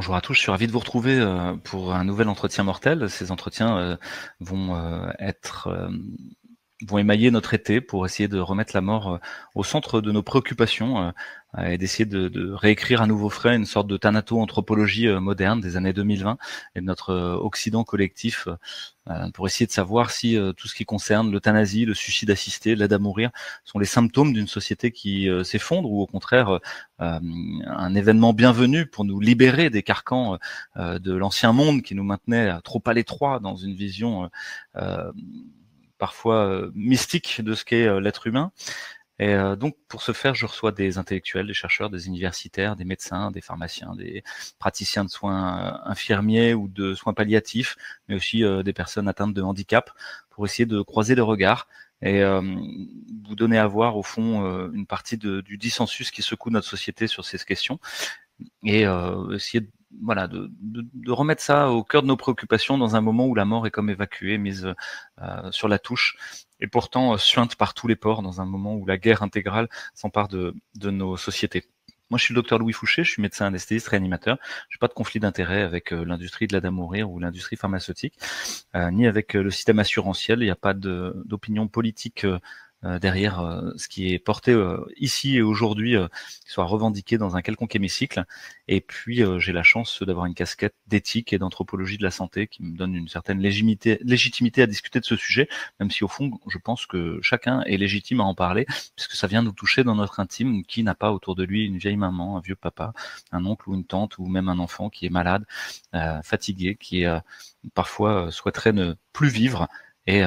Bonjour à tous, je suis ravi de vous retrouver pour un nouvel entretien mortel. Ces entretiens vont vont émailler notre été pour essayer de remettre la mort au centre de nos préoccupations et d'essayer de réécrire à nouveau frais une sorte de thanato-anthropologie moderne des années 2020 et de notre Occident collectif pour essayer de savoir si tout ce qui concerne l'euthanasie, le suicide assisté, l'aide à mourir sont les symptômes d'une société qui s'effondre ou au contraire un événement bienvenu pour nous libérer des carcans de l'ancien monde qui nous maintenait trop à l'étroit dans une vision parfois mystique de ce qu'est l'être humain. Et donc, pour ce faire, je reçois des intellectuels, des chercheurs, des universitaires, des médecins, des pharmaciens, des praticiens de soins infirmiers ou de soins palliatifs, mais aussi des personnes atteintes de handicap, pour essayer de croiser les regards et vous donner à voir, au fond, une partie du dissensus qui secoue notre société sur ces questions, et essayer de remettre ça au cœur de nos préoccupations dans un moment où la mort est comme évacuée, mise sur la touche, et pourtant suinte par tous les pores dans un moment où la guerre intégrale s'empare de nos sociétés. Moi, je suis le docteur Louis Fouché, je suis médecin anesthésiste réanimateur. Je n'ai pas de conflit d'intérêt avec l'industrie de l'aide à mourir ou l'industrie pharmaceutique, ni avec le système assurantiel. Il n'y a pas d'opinion politique derrière ce qui est porté ici et aujourd'hui, qui soit revendiqué dans un quelconque hémicycle. Et puis j'ai la chance d'avoir une casquette d'éthique et d'anthropologie de la santé qui me donne une certaine légitimité à discuter de ce sujet, même si au fond je pense que chacun est légitime à en parler, puisque ça vient nous toucher dans notre intime. Qui n'a pas autour de lui une vieille maman, un vieux papa, un oncle ou une tante, ou même un enfant qui est malade, fatigué, qui parfois souhaiterait ne plus vivre, et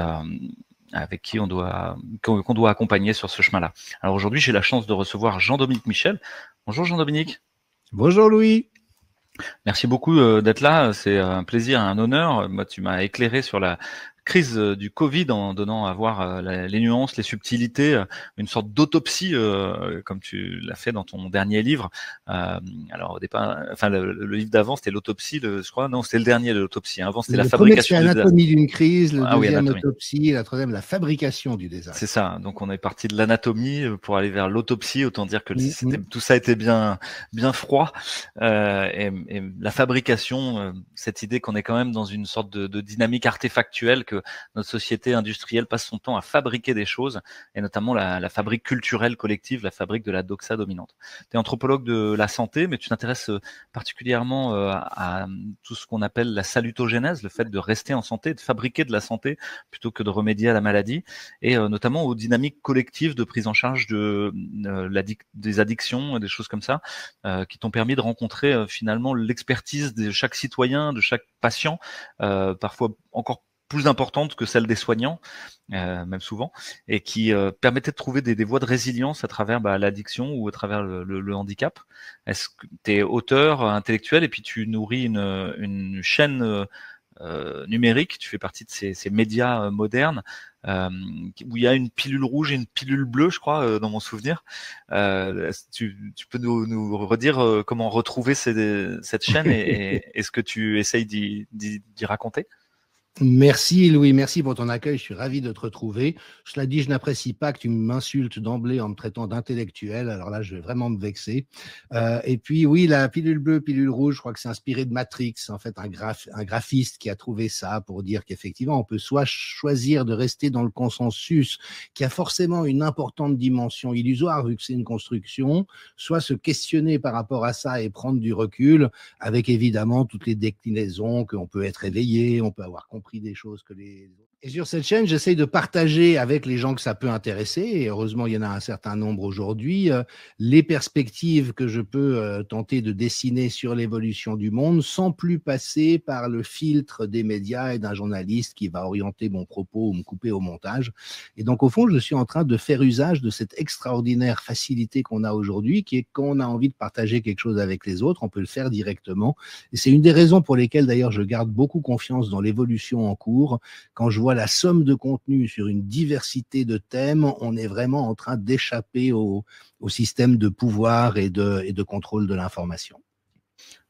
avec qui qu'on doit accompagner sur ce chemin-là. Alors aujourd'hui, j'ai la chance de recevoir Jean-Dominique Michel. Bonjour Jean-Dominique. Bonjour Louis. Merci beaucoup d'être là. C'est un plaisir, un honneur. Moi, tu m'as éclairé sur la crise du Covid en donnant à voir les nuances, les subtilités, une sorte d'autopsie, comme tu l'as fait dans ton dernier livre. Alors au départ, enfin le livre d'avant c'était l'autopsie, je crois. Non, c'était le dernier de l'autopsie. Avant c'était la Le premier, c'est fabrication du désastre. Anatomie d'une crise, le Ah oui, deuxième, anatomie. Autopsie, la troisième, la fabrication du C'est désastre. ça. Donc on est parti de l'anatomie pour aller vers l'autopsie. Autant dire que Mhm. tout ça était bien froid. Et la fabrication, cette idée qu'on est quand même dans une sorte de dynamique artefactuelle, que notre société industrielle passe son temps à fabriquer des choses, et notamment la fabrique culturelle collective, la fabrique de la doxa dominante. Tu es anthropologue de la santé, mais tu t'intéresses particulièrement à tout ce qu'on appelle la salutogénèse, le fait de rester en santé, de fabriquer de la santé plutôt que de remédier à la maladie, et notamment aux dynamiques collectives de prise en charge des addictions, des choses comme ça, qui t'ont permis de rencontrer finalement l'expertise de chaque citoyen, de chaque patient, parfois encore plus importante que celle des soignants, même souvent, et qui permettait de trouver des voies de résilience à travers l'addiction ou à travers le handicap. Est-ce que tu es auteur intellectuel et puis tu nourris une chaîne numérique, tu fais partie de ces médias modernes, où il y a une pilule rouge et une pilule bleue, je crois, dans mon souvenir. Tu peux nous redire comment retrouver cette chaîne et ce que tu essayes d'y raconter? Merci Louis, merci pour ton accueil, je suis ravi de te retrouver. Cela dit, je n'apprécie pas que tu m'insultes d'emblée en me traitant d'intellectuel, alors là je vais vraiment me vexer. Et puis oui, la pilule bleue, pilule rouge, je crois que c'est inspiré de Matrix, en fait un graphiste qui a trouvé ça pour dire qu'effectivement on peut soit choisir de rester dans le consensus qui a forcément une importante dimension illusoire vu que c'est une construction, soit se questionner par rapport à ça et prendre du recul avec évidemment toutes les déclinaisons qu'on peut être éveillé, on peut avoir compris des choses que les autres. Et sur cette chaîne, j'essaye de partager avec les gens que ça peut intéresser, et heureusement, il y en a un certain nombre aujourd'hui, les perspectives que je peux tenter de dessiner sur l'évolution du monde sans plus passer par le filtre des médias et d'un journaliste qui va orienter mon propos ou me couper au montage. Et donc, au fond, je suis en train de faire usage de cette extraordinaire facilité qu'on a aujourd'hui, qui est qu'on a envie de partager quelque chose avec les autres, on peut le faire directement. Et c'est une des raisons pour lesquelles, d'ailleurs, je garde beaucoup confiance dans l'évolution en cours. Quand je vois la somme de contenu sur une diversité de thèmes, on est vraiment en train d'échapper au système de pouvoir et de contrôle de l'information.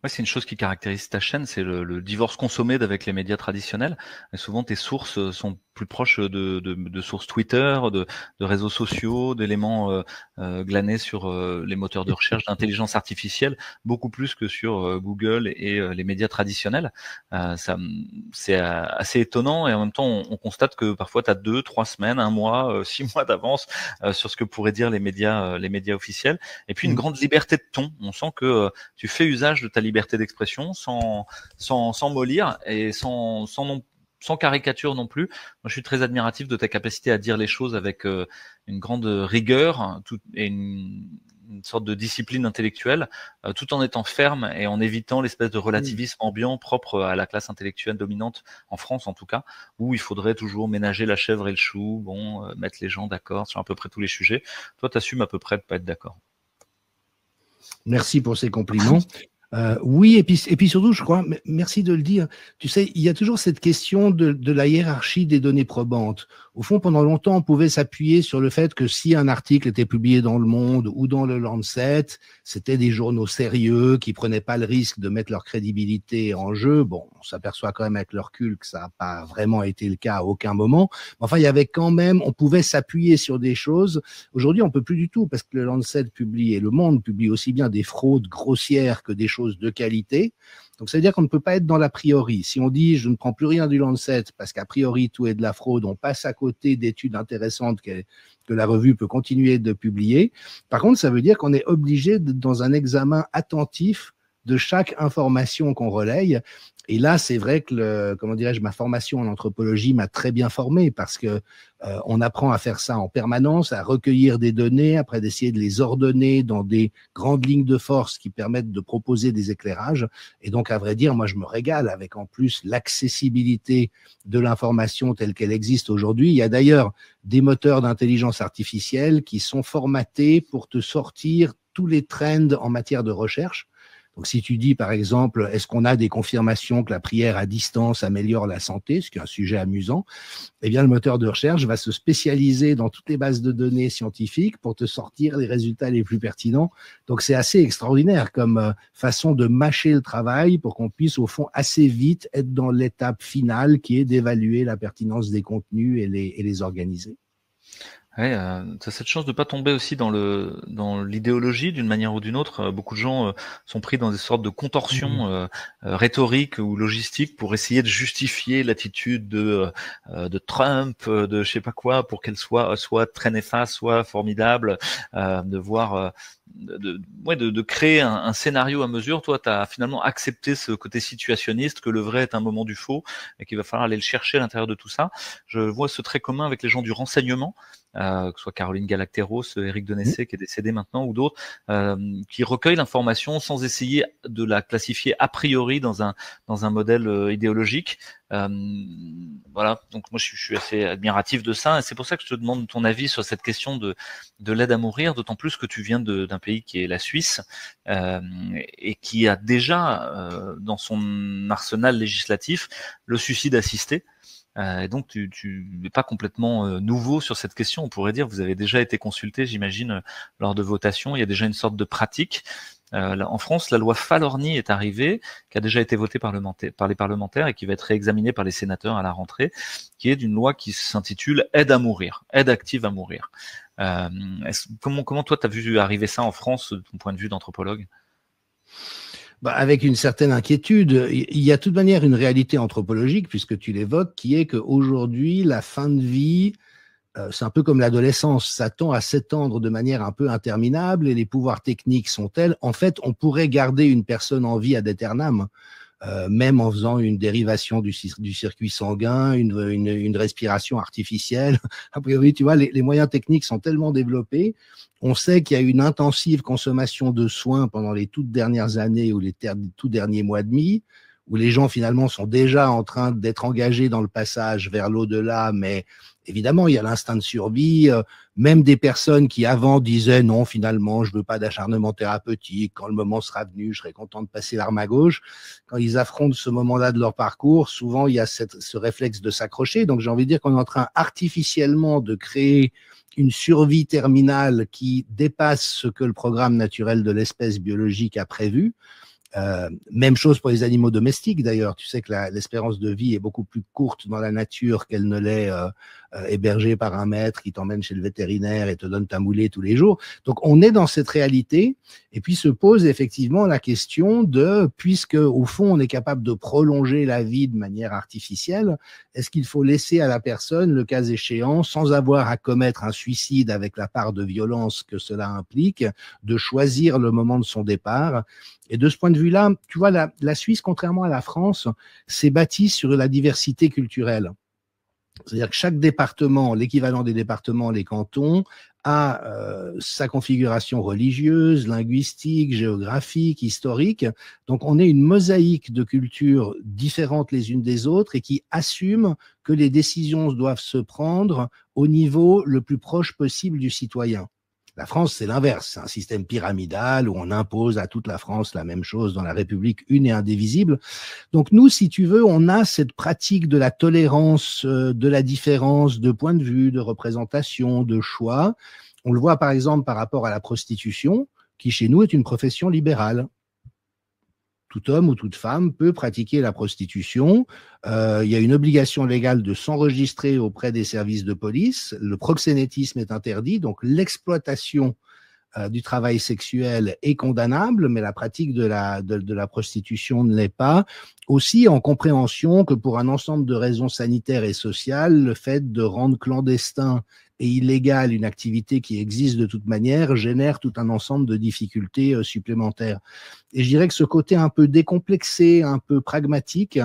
Ouais, c'est une chose qui caractérise ta chaîne, c'est le divorce consommé d'avec les médias traditionnels. Et souvent, tes sources sont plus proches de sources Twitter, de réseaux sociaux, d'éléments glanés sur les moteurs de recherche d'intelligence artificielle, beaucoup plus que sur Google et les médias traditionnels. C'est assez étonnant, et en même temps, on constate que parfois, tu as 2, 3 semaines, 1 mois, 6 mois d'avance sur ce que pourraient dire les médias officiels. Et puis, une grande liberté de ton. On sent que tu fais usage de ta liberté d'expression sans mollir et sans caricature non plus. Moi, je suis très admiratif de ta capacité à dire les choses avec une grande rigueur et une sorte de discipline intellectuelle, tout en étant ferme et en évitant l'espèce de relativisme ambiant propre à la classe intellectuelle dominante, en France en tout cas, où il faudrait toujours ménager la chèvre et le chou, mettre les gens d'accord sur à peu près tous les sujets. Toi, tu assumes à peu près de pas être d'accord. Merci pour ces compliments. Oui, et puis surtout, je crois, merci de le dire, tu sais, il y a toujours cette question de la hiérarchie des données probantes. Au fond, pendant longtemps, on pouvait s'appuyer sur le fait que si un article était publié dans Le Monde ou dans le Lancet, c'était des journaux sérieux qui prenaient pas le risque de mettre leur crédibilité en jeu. Bon, on s'aperçoit quand même avec le recul que ça n'a pas vraiment été le cas à aucun moment. Enfin, il y avait quand même, on pouvait s'appuyer sur des choses. Aujourd'hui, on peut plus du tout parce que le Lancet publie et Le Monde publie aussi bien des fraudes grossières que des choses de qualité. Donc, ça veut dire qu'on ne peut pas être dans l'a priori. Si on dit je ne prends plus rien du Lancet parce qu'a priori tout est de la fraude, on passe à côté d'études intéressantes que la revue peut continuer de publier. Par contre, ça veut dire qu'on est obligé d'être dans un examen attentif de chaque information qu'on relaye. Et là, c'est vrai que ma formation en anthropologie m'a très bien formé parce que on apprend à faire ça en permanence, à recueillir des données, après d'essayer de les ordonner dans des grandes lignes de force qui permettent de proposer des éclairages. Et donc, à vrai dire, moi, je me régale avec en plus l'accessibilité de l'information telle qu'elle existe aujourd'hui. Il y a d'ailleurs des moteurs d'intelligence artificielle qui sont formatés pour te sortir tous les trends en matière de recherche. Donc, si tu dis, par exemple, est-ce qu'on a des confirmations que la prière à distance améliore la santé, ce qui est un sujet amusant, eh bien, le moteur de recherche va se spécialiser dans toutes les bases de données scientifiques pour te sortir les résultats les plus pertinents. Donc, c'est assez extraordinaire comme façon de mâcher le travail pour qu'on puisse, au fond, assez vite être dans l'étape finale qui est d'évaluer la pertinence des contenus et les organiser. Ouais, tu as cette chance de pas tomber aussi dans l'idéologie d'une manière ou d'une autre. Beaucoup de gens sont pris dans des sortes de contorsions rhétoriques ou logistiques pour essayer de justifier l'attitude de Trump, de je sais pas quoi, pour qu'elle soit très néfaste, soit formidable, de créer un scénario à mesure. Toi, tu as finalement accepté ce côté situationniste, que le vrai est un moment du faux et qu'il va falloir aller le chercher à l'intérieur de tout ça. Je vois ce trait commun avec les gens du renseignement, que ce soit Caroline Galacteros, Éric Denessé qui est décédé maintenant, ou d'autres, qui recueillent l'information sans essayer de la classifier a priori dans un modèle idéologique. Voilà, donc moi je suis assez admiratif de ça, et c'est pour ça que je te demande ton avis sur cette question de l'aide à mourir, d'autant plus que tu viens d'un pays qui est la Suisse, et qui a déjà dans son arsenal législatif le suicide assisté. Et donc tu n'es pas complètement nouveau sur cette question. On pourrait dire, vous avez déjà été consulté, j'imagine, lors de votations. Il y a déjà une sorte de pratique. En France, la loi Falorni est arrivée, qui a déjà été votée par les parlementaires et qui va être réexaminée par les sénateurs à la rentrée, qui est d'une loi qui s'intitule Aide à mourir, aide active à mourir. Comment toi, tu as vu arriver ça en France, de ton point de vue d'anthropologue ? Avec une certaine inquiétude. Il y a de toute manière une réalité anthropologique, puisque tu l'évoques, qui est qu'aujourd'hui, la fin de vie, c'est un peu comme l'adolescence, ça tend à s'étendre de manière un peu interminable et les pouvoirs techniques sont tels. En fait, on pourrait garder une personne en vie ad aeternam, même en faisant une dérivation du circuit sanguin, une respiration artificielle. A priori, tu vois, les moyens techniques sont tellement développés. On sait qu'il y a une intensive consommation de soins pendant les toutes dernières années ou les tout derniers mois et demi, où les gens finalement sont déjà en train d'être engagés dans le passage vers l'au-delà, mais évidemment, il y a l'instinct de survie, même des personnes qui avant disaient non, finalement, je veux pas d'acharnement thérapeutique, quand le moment sera venu, je serai content de passer l'arme à gauche. Quand ils affrontent ce moment-là de leur parcours, souvent, il y a ce réflexe de s'accrocher. Donc, j'ai envie de dire qu'on est en train artificiellement de créer une survie terminale qui dépasse ce que le programme naturel de l'espèce biologique a prévu. Même chose pour les animaux domestiques d'ailleurs. Tu sais que l'espérance de vie est beaucoup plus courte dans la nature qu'elle ne l'est hébergée par un maître qui t'emmène chez le vétérinaire et te donne ta moulée tous les jours. Donc on est dans cette réalité et puis se pose effectivement la question de, puisque au fond on est capable de prolonger la vie de manière artificielle, est-ce qu'il faut laisser à la personne, le cas échéant, sans avoir à commettre un suicide avec la part de violence que cela implique, de choisir le moment de son départ? Et de ce point de vue-là, tu vois, la Suisse, contrairement à la France, s'est bâtie sur la diversité culturelle. C'est-à-dire que chaque département, l'équivalent des départements, les cantons, a sa configuration religieuse, linguistique, géographique, historique. Donc on est une mosaïque de cultures différentes les unes des autres et qui assument que les décisions doivent se prendre au niveau le plus proche possible du citoyen. La France, c'est l'inverse, c'est un système pyramidal où on impose à toute la France la même chose dans la République une et indivisible. Donc nous, si tu veux, on a cette pratique de la tolérance, de la différence de point de vue, de représentation, de choix. On le voit par exemple par rapport à la prostitution, qui chez nous est une profession libérale. Tout homme ou toute femme peut pratiquer la prostitution. Il y a une obligation légale de s'enregistrer auprès des services de police. Le proxénétisme est interdit, donc l'exploitation du travail sexuel est condamnable, mais la pratique de la prostitution ne l'est pas. Aussi en compréhension que pour un ensemble de raisons sanitaires et sociales, le fait de rendre clandestin et illégal une activité qui existe de toute manière génère tout un ensemble de difficultés supplémentaires. Et je dirais que ce côté un peu décomplexé, un peu pragmatique,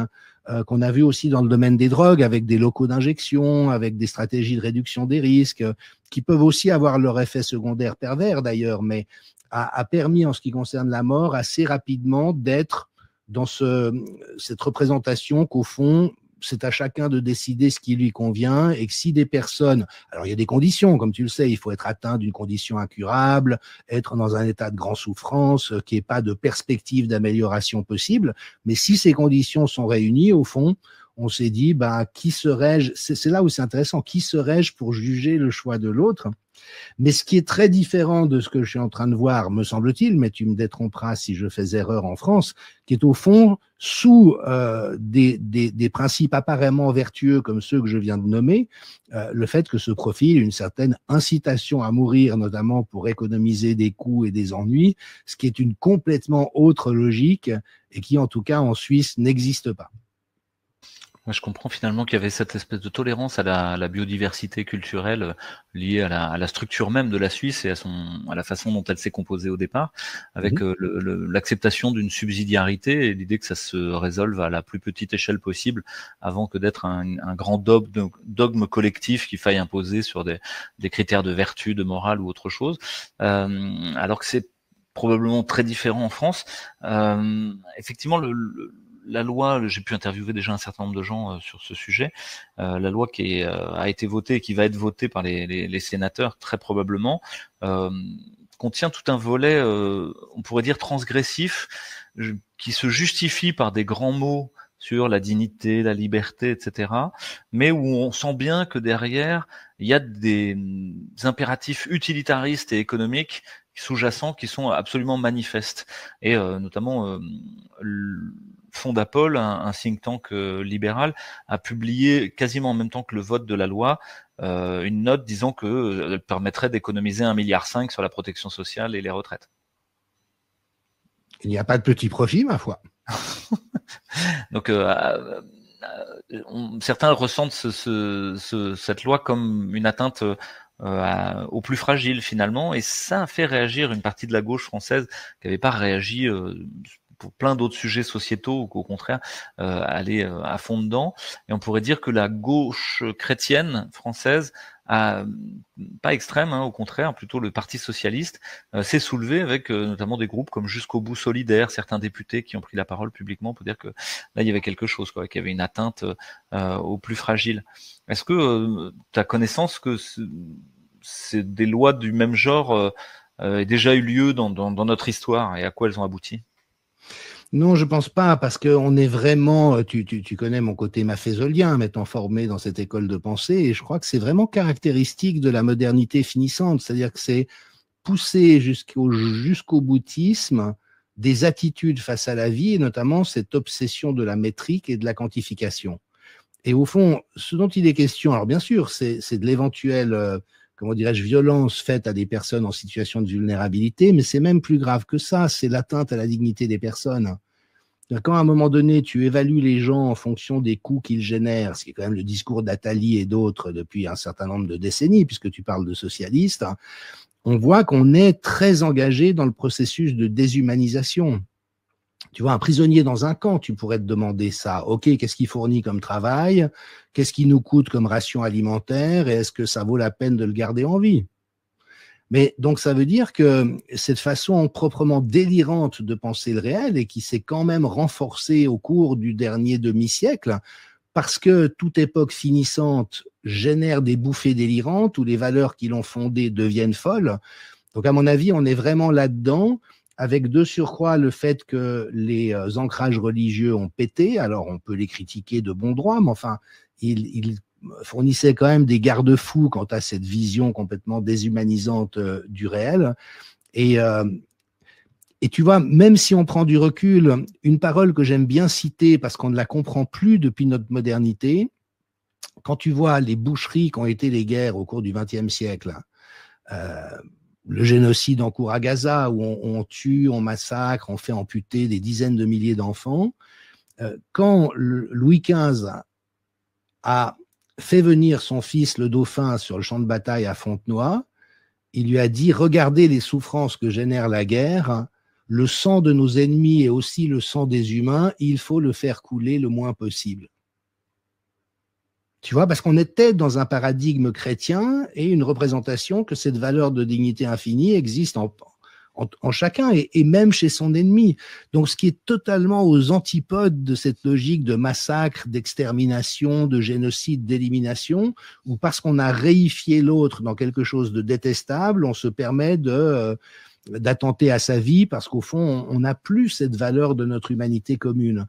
qu'on a vu aussi dans le domaine des drogues, avec des locaux d'injection, avec des stratégies de réduction des risques, qui peuvent aussi avoir leur effet secondaire pervers d'ailleurs, mais a permis en ce qui concerne la mort assez rapidement d'être dans cette représentation qu'au fond, c'est à chacun de décider ce qui lui convient et que si des personnes, alors il y a des conditions, comme tu le sais, il faut être atteint d'une condition incurable, être dans un état de grande souffrance, qu'il n'y ait pas de perspective d'amélioration possible, mais si ces conditions sont réunies, au fond, on s'est dit, qui serais-je, c'est là où c'est intéressant, qui serais-je pour juger le choix de l'autre? Mais ce qui est très différent de ce que je suis en train de voir, me semble-t-il, mais tu me détromperas si je fais erreur en France, qui est au fond sous des principes apparemment vertueux comme ceux que je viens de nommer, le fait que se profile une certaine incitation à mourir, notamment pour économiser des coûts et des ennuis, ce qui est une complètement autre logique et qui, en tout cas, en Suisse, n'existe pas. Moi, je comprends finalement qu'il y avait cette espèce de tolérance à la biodiversité culturelle liée à la structure même de la Suisse et à la façon dont elle s'est composée au départ, avec l'acceptation d'une subsidiarité et l'idée que ça se résolve à la plus petite échelle possible avant que d'être un grand dogme collectif qu'il faille imposer sur des critères de vertu, de morale ou autre chose, alors que c'est probablement très différent en France. Effectivement, la loi, j'ai pu interviewer déjà un certain nombre de gens sur ce sujet, la loi qui a été votée et qui va être votée par les sénateurs très probablement, contient tout un volet, on pourrait dire transgressif, qui se justifie par des grands mots sur la dignité, la liberté, etc., mais où on sent bien que derrière, il y a des impératifs utilitaristes et économiques sous-jacents qui sont absolument manifestes. Et notamment, Fondapol, un think tank libéral, a publié quasiment en même temps que le vote de la loi une note disant qu'elle permettrait d'économiser 1,5 milliard sur la protection sociale et les retraites. Il n'y a pas de petit profit, ma foi. Donc, certains ressentent cette loi comme une atteinte aux plus fragiles finalement, et ça a fait réagir une partie de la gauche française qui n'avait pas réagi pour plein d'autres sujets sociétaux, ou qu'au contraire aller à fond dedans. Et on pourrait dire que la gauche chrétienne française, pas extrême, au contraire, plutôt le Parti socialiste, s'est soulevé avec notamment des groupes comme Jusqu'au bout solidaire, certains députés qui ont pris la parole publiquement pour dire que là il y avait quelque chose, qu'il y avait une atteinte aux plus fragiles. Est-ce que tu as connaissance que c'est des lois du même genre aient déjà eu lieu dans notre histoire, et à quoi elles ont abouti? Non, je pense pas, parce qu'on est vraiment, tu connais mon côté mafézolien, m'étant formé dans cette école de pensée, et je crois que c'est vraiment caractéristique de la modernité finissante, c'est-à-dire que c'est poussé jusqu'au boutisme des attitudes face à la vie, et notamment cette obsession de la métrique et de la quantification. Et au fond, ce dont il est question, alors bien sûr, c'est de l'éventuelle, comment dirais-je, violence faite à des personnes en situation de vulnérabilité, mais c'est même plus grave que ça, c'est l'atteinte à la dignité des personnes. Quand à un moment donné, tu évalues les gens en fonction des coûts qu'ils génèrent, ce qui est quand même le discours d'Attali et d'autres depuis un certain nombre de décennies, puisque tu parles de socialistes, on voit qu'on est très engagé dans le processus de déshumanisation. Tu vois, un prisonnier dans un camp, tu pourrais te demander ça. OK, qu'est-ce qu'il fournit comme travail? Qu'est-ce qui nous coûte comme ration alimentaire? Et est-ce que ça vaut la peine de le garder en vie? Mais donc, ça veut dire que cette façon proprement délirante de penser le réel et qui s'est quand même renforcée au cours du dernier demi-siècle, parce que toute époque finissante génère des bouffées délirantes où les valeurs qui l'ont fondée deviennent folles. Donc, à mon avis, on est vraiment là-dedans, avec de surcroît le fait que les ancrages religieux ont pété. Alors, on peut les critiquer de bon droit, mais enfin, ils fournissaient quand même des garde-fous quant à cette vision complètement déshumanisante du réel. Et tu vois, même si on prend du recul, une parole que j'aime bien citer parce qu'on ne la comprend plus depuis notre modernité, quand tu vois les boucheries qu'ont été les guerres au cours du XXe siècle, le génocide en cours à Gaza, où on tue, on massacre, on fait amputer des dizaines de milliers d'enfants, quand Louis XV a fait venir son fils le dauphin sur le champ de bataille à Fontenoy, il lui a dit « Regardez les souffrances que génère la guerre, le sang de nos ennemis et aussi le sang des humains, il faut le faire couler le moins possible. » Tu vois, parce qu'on était dans un paradigme chrétien et une représentation que cette valeur de dignité infinie existe en chacun et même chez son ennemi. Donc, ce qui est totalement aux antipodes de cette logique de massacre, d'extermination, de génocide, d'élimination, où parce qu'on a réifié l'autre dans quelque chose de détestable, on se permet d'attenter à sa vie parce qu'au fond, on n'a plus cette valeur de notre humanité commune.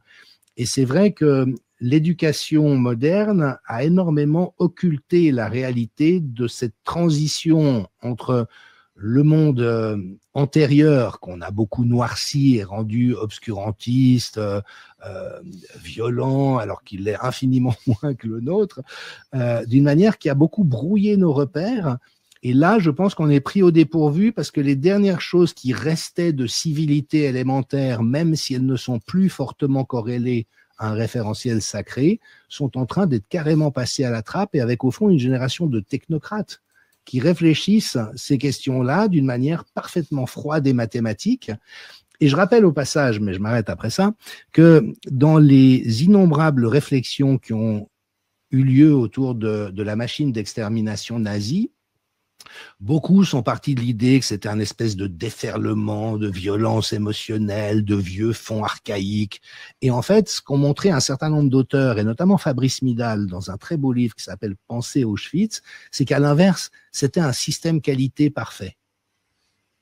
Et c'est vrai que l'éducation moderne a énormément occulté la réalité de cette transition entre le monde antérieur, qu'on a beaucoup noirci et rendu obscurantiste, violent, alors qu'il l'est infiniment moins que le nôtre, d'une manière qui a beaucoup brouillé nos repères. Et là, je pense qu'on est pris au dépourvu parce que les dernières choses qui restaient de civilité élémentaire, même si elles ne sont plus fortement corrélées à un référentiel sacré, sont en train d'être carrément passées à la trappe et avec au fond une génération de technocrates qui réfléchissent ces questions-là d'une manière parfaitement froide et mathématique. Et je rappelle au passage, mais je m'arrête après ça, que dans les innombrables réflexions qui ont eu lieu autour de la machine d'extermination nazie, beaucoup sont partis de l'idée que c'était un espèce de déferlement, de violence émotionnelle, de vieux fonds archaïques. Et en fait, ce qu'ont montré un certain nombre d'auteurs, et notamment Fabrice Midal, dans un très beau livre qui s'appelle « Penser Auschwitz », c'est qu'à l'inverse, c'était un système qualité parfait.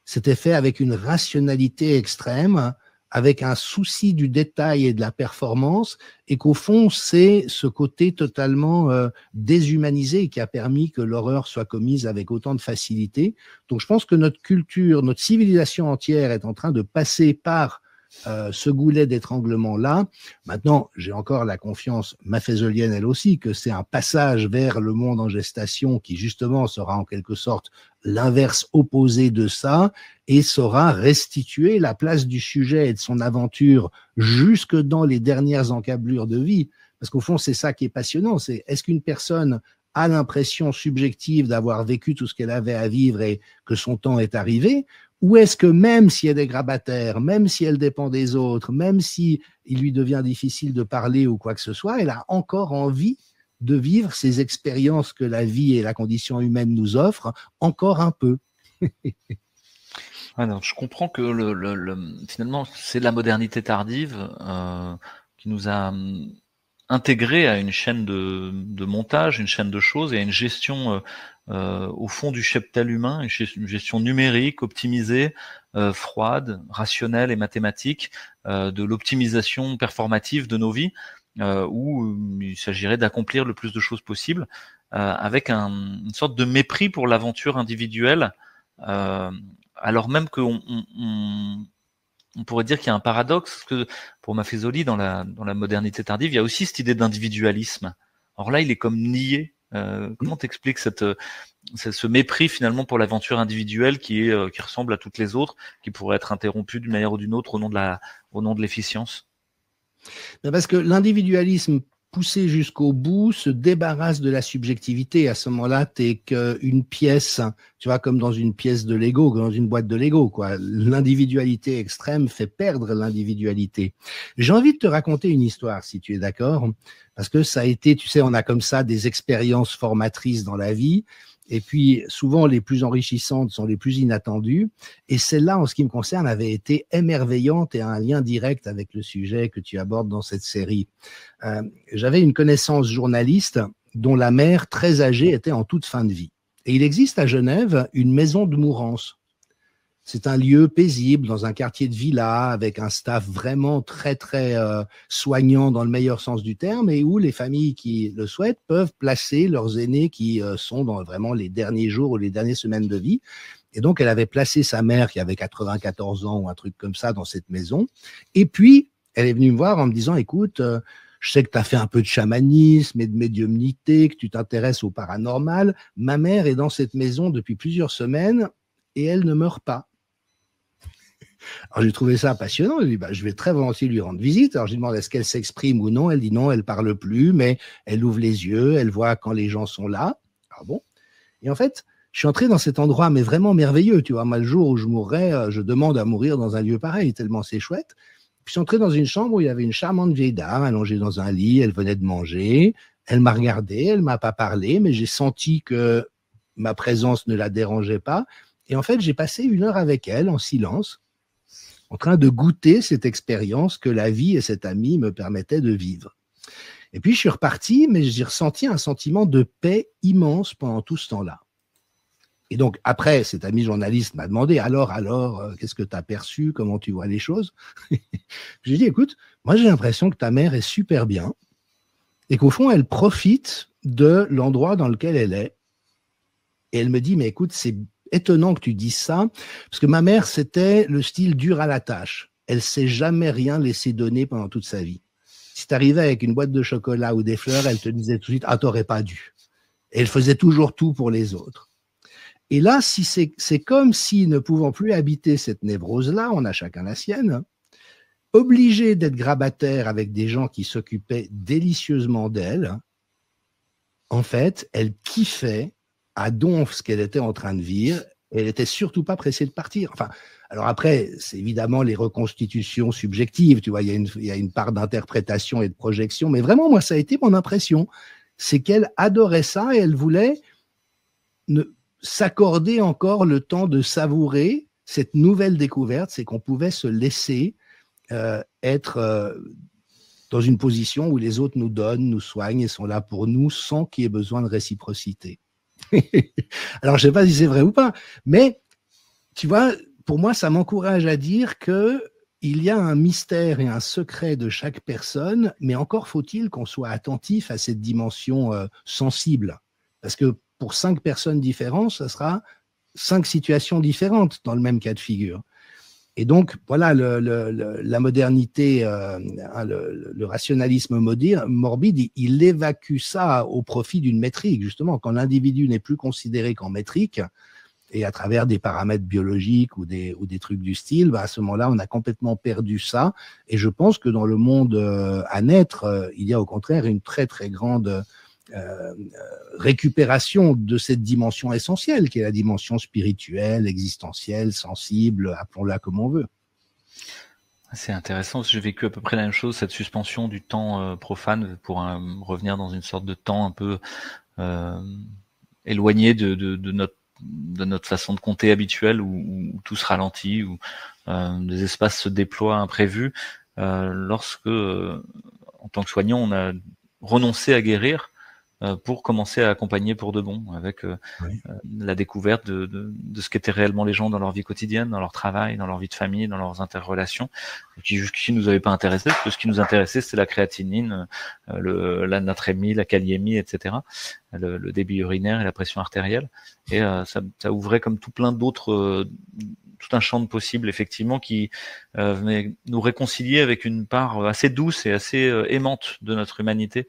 C'était fait avec une rationalité extrême, avec un souci du détail et de la performance, et qu'au fond, c'est ce côté totalement déshumanisé qui a permis que l'horreur soit commise avec autant de facilité. Donc je pense que notre culture, notre civilisation entière est en train de passer par ce goulet d'étranglement-là. Maintenant, j'ai encore la confiance machiavélienne, elle aussi, que c'est un passage vers le monde en gestation qui, justement, sera en quelque sorte l'inverse opposé de ça et saura restituer la place du sujet et de son aventure jusque dans les dernières encablures de vie. Parce qu'au fond, c'est ça qui est passionnant. C'est est-ce qu'une personne a l'impression subjective d'avoir vécu tout ce qu'elle avait à vivre et que son temps est arrivé, ou est-ce que même si elle est grabataire, même si elle dépend des autres, même si il lui devient difficile de parler ou quoi que ce soit, elle a encore envie de vivre ces expériences que la vie et la condition humaine nous offrent encore un peu. Alors, je comprends que finalement, c'est la modernité tardive qui nous a intégré à une chaîne de montage, une chaîne de choses et à une gestion au fond du cheptel humain, une gestion numérique, optimisée, froide, rationnelle et mathématique de l'optimisation performative de nos vies, où il s'agirait d'accomplir le plus de choses possible, avec une sorte de mépris pour l'aventure individuelle, alors même qu'on on pourrait dire qu'il y a un paradoxe, parce que pour Maffesoli, dans la modernité tardive, il y a aussi cette idée d'individualisme. Or là, il est comme nié. Comment t'expliques ce mépris finalement pour l'aventure individuelle qui ressemble à toutes les autres, qui pourrait être interrompue d'une manière ou d'une autre au nom de l'efficience? Parce que l'individualisme poussé jusqu'au bout se débarrasse de la subjectivité. À ce moment-là, t'es qu'une pièce, tu vois, comme dans une pièce de Lego, dans une boîte de Lego, quoi. L'individualité extrême fait perdre l'individualité. J'ai envie de te raconter une histoire, si tu es d'accord, parce que ça a été, tu sais, on a comme ça des expériences formatrices dans la vie. Et puis, souvent, les plus enrichissantes sont les plus inattendues. Et celle-là, en ce qui me concerne, avait été émerveillante et a un lien direct avec le sujet que tu abordes dans cette série. J'avais une connaissance journaliste dont la mère, très âgée, était en toute fin de vie. Et il existe à Genève une maison de mourance. C'est un lieu paisible dans un quartier de villa avec un staff vraiment très, très soignant dans le meilleur sens du terme et où les familles qui le souhaitent peuvent placer leurs aînés qui sont dans vraiment les derniers jours ou les dernières semaines de vie. Et donc, elle avait placé sa mère qui avait 94 ans ou un truc comme ça dans cette maison. Et puis, elle est venue me voir en me disant, écoute, je sais que tu as fait un peu de chamanisme et de médiumnité, que tu t'intéresses au paranormal. Ma mère est dans cette maison depuis plusieurs semaines et elle ne meurt pas. Alors, j'ai trouvé ça passionnant. Je lui ai dit, je vais très volontiers lui rendre visite. Alors, je lui demande, est-ce qu'elle s'exprime ou non? Elle dit non, elle parle plus, mais elle ouvre les yeux, elle voit quand les gens sont là. Ah bon? Et en fait, je suis entré dans cet endroit, mais vraiment merveilleux. Tu vois, moi, le jour où je mourrais, je demande à mourir dans un lieu pareil, tellement c'est chouette. Puis, je suis entré dans une chambre où il y avait une charmante vieille dame allongée dans un lit. Elle venait de manger. Elle m'a regardé, elle m'a pas parlé, mais j'ai senti que ma présence ne la dérangeait pas. Et en fait, j'ai passé 1 heure avec elle en silence, en train de goûter cette expérience que la vie et cet ami me permettaient de vivre. Et puis, je suis reparti, mais j'ai ressenti un sentiment de paix immense pendant tout ce temps-là. Et donc, après, cet ami journaliste m'a demandé, alors, qu'est-ce que tu as perçu? Comment tu vois les choses? J'ai dit, écoute, moi, j'ai l'impression que ta mère est super bien et qu'au fond, elle profite de l'endroit dans lequel elle est. Et elle me dit, mais écoute, c'est étonnant que tu dises ça, parce que ma mère, c'était le style dur à la tâche. Elle s'est jamais rien laissé donner pendant toute sa vie. Si tu arrivais avec une boîte de chocolat ou des fleurs, elle te disait tout de suite, ah, t'aurais pas dû. Et elle faisait toujours tout pour les autres. Et là, si c'est comme si, ne pouvant plus habiter cette névrose-là, on a chacun la sienne, obligé d'être grabataire avec des gens qui s'occupaient délicieusement d'elle, en fait, elle kiffait à donf ce qu'elle était en train de vivre. Elle n'était surtout pas pressée de partir. Enfin, alors après, c'est évidemment les reconstitutions subjectives, tu vois, il y a une part d'interprétation et de projection, mais vraiment, moi, ça a été mon impression. C'est qu'elle adorait ça et elle voulait s'accorder encore le temps de savourer cette nouvelle découverte, c'est qu'on pouvait se laisser être dans une position où les autres nous donnent, nous soignent et sont là pour nous sans qu'il y ait besoin de réciprocité. Alors, je ne sais pas si c'est vrai ou pas, mais tu vois, pour moi, ça m'encourage à dire qu'il y a un mystère et un secret de chaque personne, mais encore faut-il qu'on soit attentif à cette dimension sensible. Parce que pour 5 personnes différentes, ça sera 5 situations différentes dans le même cas de figure. Et donc, voilà, la modernité, le rationalisme morbide, il évacue ça au profit d'une métrique, justement. Quand l'individu n'est plus considéré qu'en métrique, et à travers des paramètres biologiques ou des trucs du style, à ce moment-là, on a complètement perdu ça. Et je pense que dans le monde à naître, il y a au contraire une très, très grande récupération de cette dimension essentielle qui est la dimension spirituelle, existentielle, sensible, appelons-la comme on veut. C'est intéressant, parce que j'ai vécu à peu près la même chose, cette suspension du temps profane pour revenir dans une sorte de temps un peu éloigné de notre façon de compter habituelle, où tout se ralentit, où des espaces se déploient imprévus. Lorsque, en tant que soignant, on a renoncé à guérir, pour commencer à accompagner pour de bon, avec la découverte de ce qu'étaient réellement les gens dans leur vie quotidienne, dans leur travail, dans leur vie de famille, dans leurs interrelations, qui jusqu'ici nous avaient pas intéressés, parce que ce qui nous intéressait, c'était la créatinine, la natrémie, la kaliémie, etc., le débit urinaire et la pression artérielle, et ça ouvrait comme tout plein d'autres tout un champ de possibles, effectivement, qui venait nous réconcilier avec une part assez douce et assez aimante de notre humanité.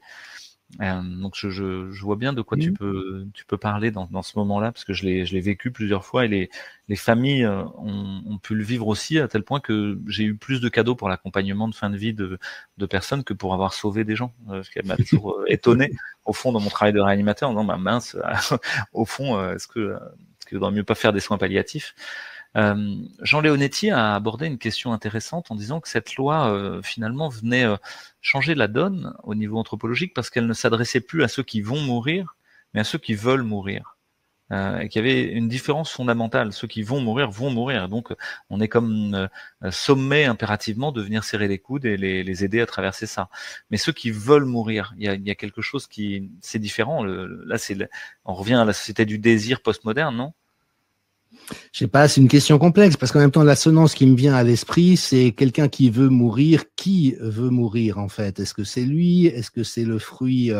Donc je vois bien de quoi tu peux parler dans ce moment-là, parce que je l'ai vécu plusieurs fois, et les familles ont pu le vivre aussi, à tel point que j'ai eu plus de cadeaux pour l'accompagnement de fin de vie de personnes que pour avoir sauvé des gens, ce qui m'a toujours étonné au fond dans mon travail de réanimateur, en disant bah mince, au fond est-ce que vaudrait mieux pas faire des soins palliatifs? Jean Leonetti a abordé une question intéressante en disant que cette loi finalement venait changer la donne au niveau anthropologique, parce qu'elle ne s'adressait plus à ceux qui vont mourir, mais à ceux qui veulent mourir. Et qu'il y avait une différence fondamentale. Ceux qui vont mourir. Donc on est comme sommé impérativement de venir serrer les coudes et les aider à traverser ça. Mais ceux qui veulent mourir, il y a quelque chose c'est différent. Là, on revient à la société du désir postmoderne, non? Je sais pas, c'est une question complexe, parce qu'en même temps, l'assonance qui me vient à l'esprit, c'est quelqu'un qui veut mourir. Qui veut mourir, en fait? Est-ce que c'est lui? Est-ce que c'est le fruit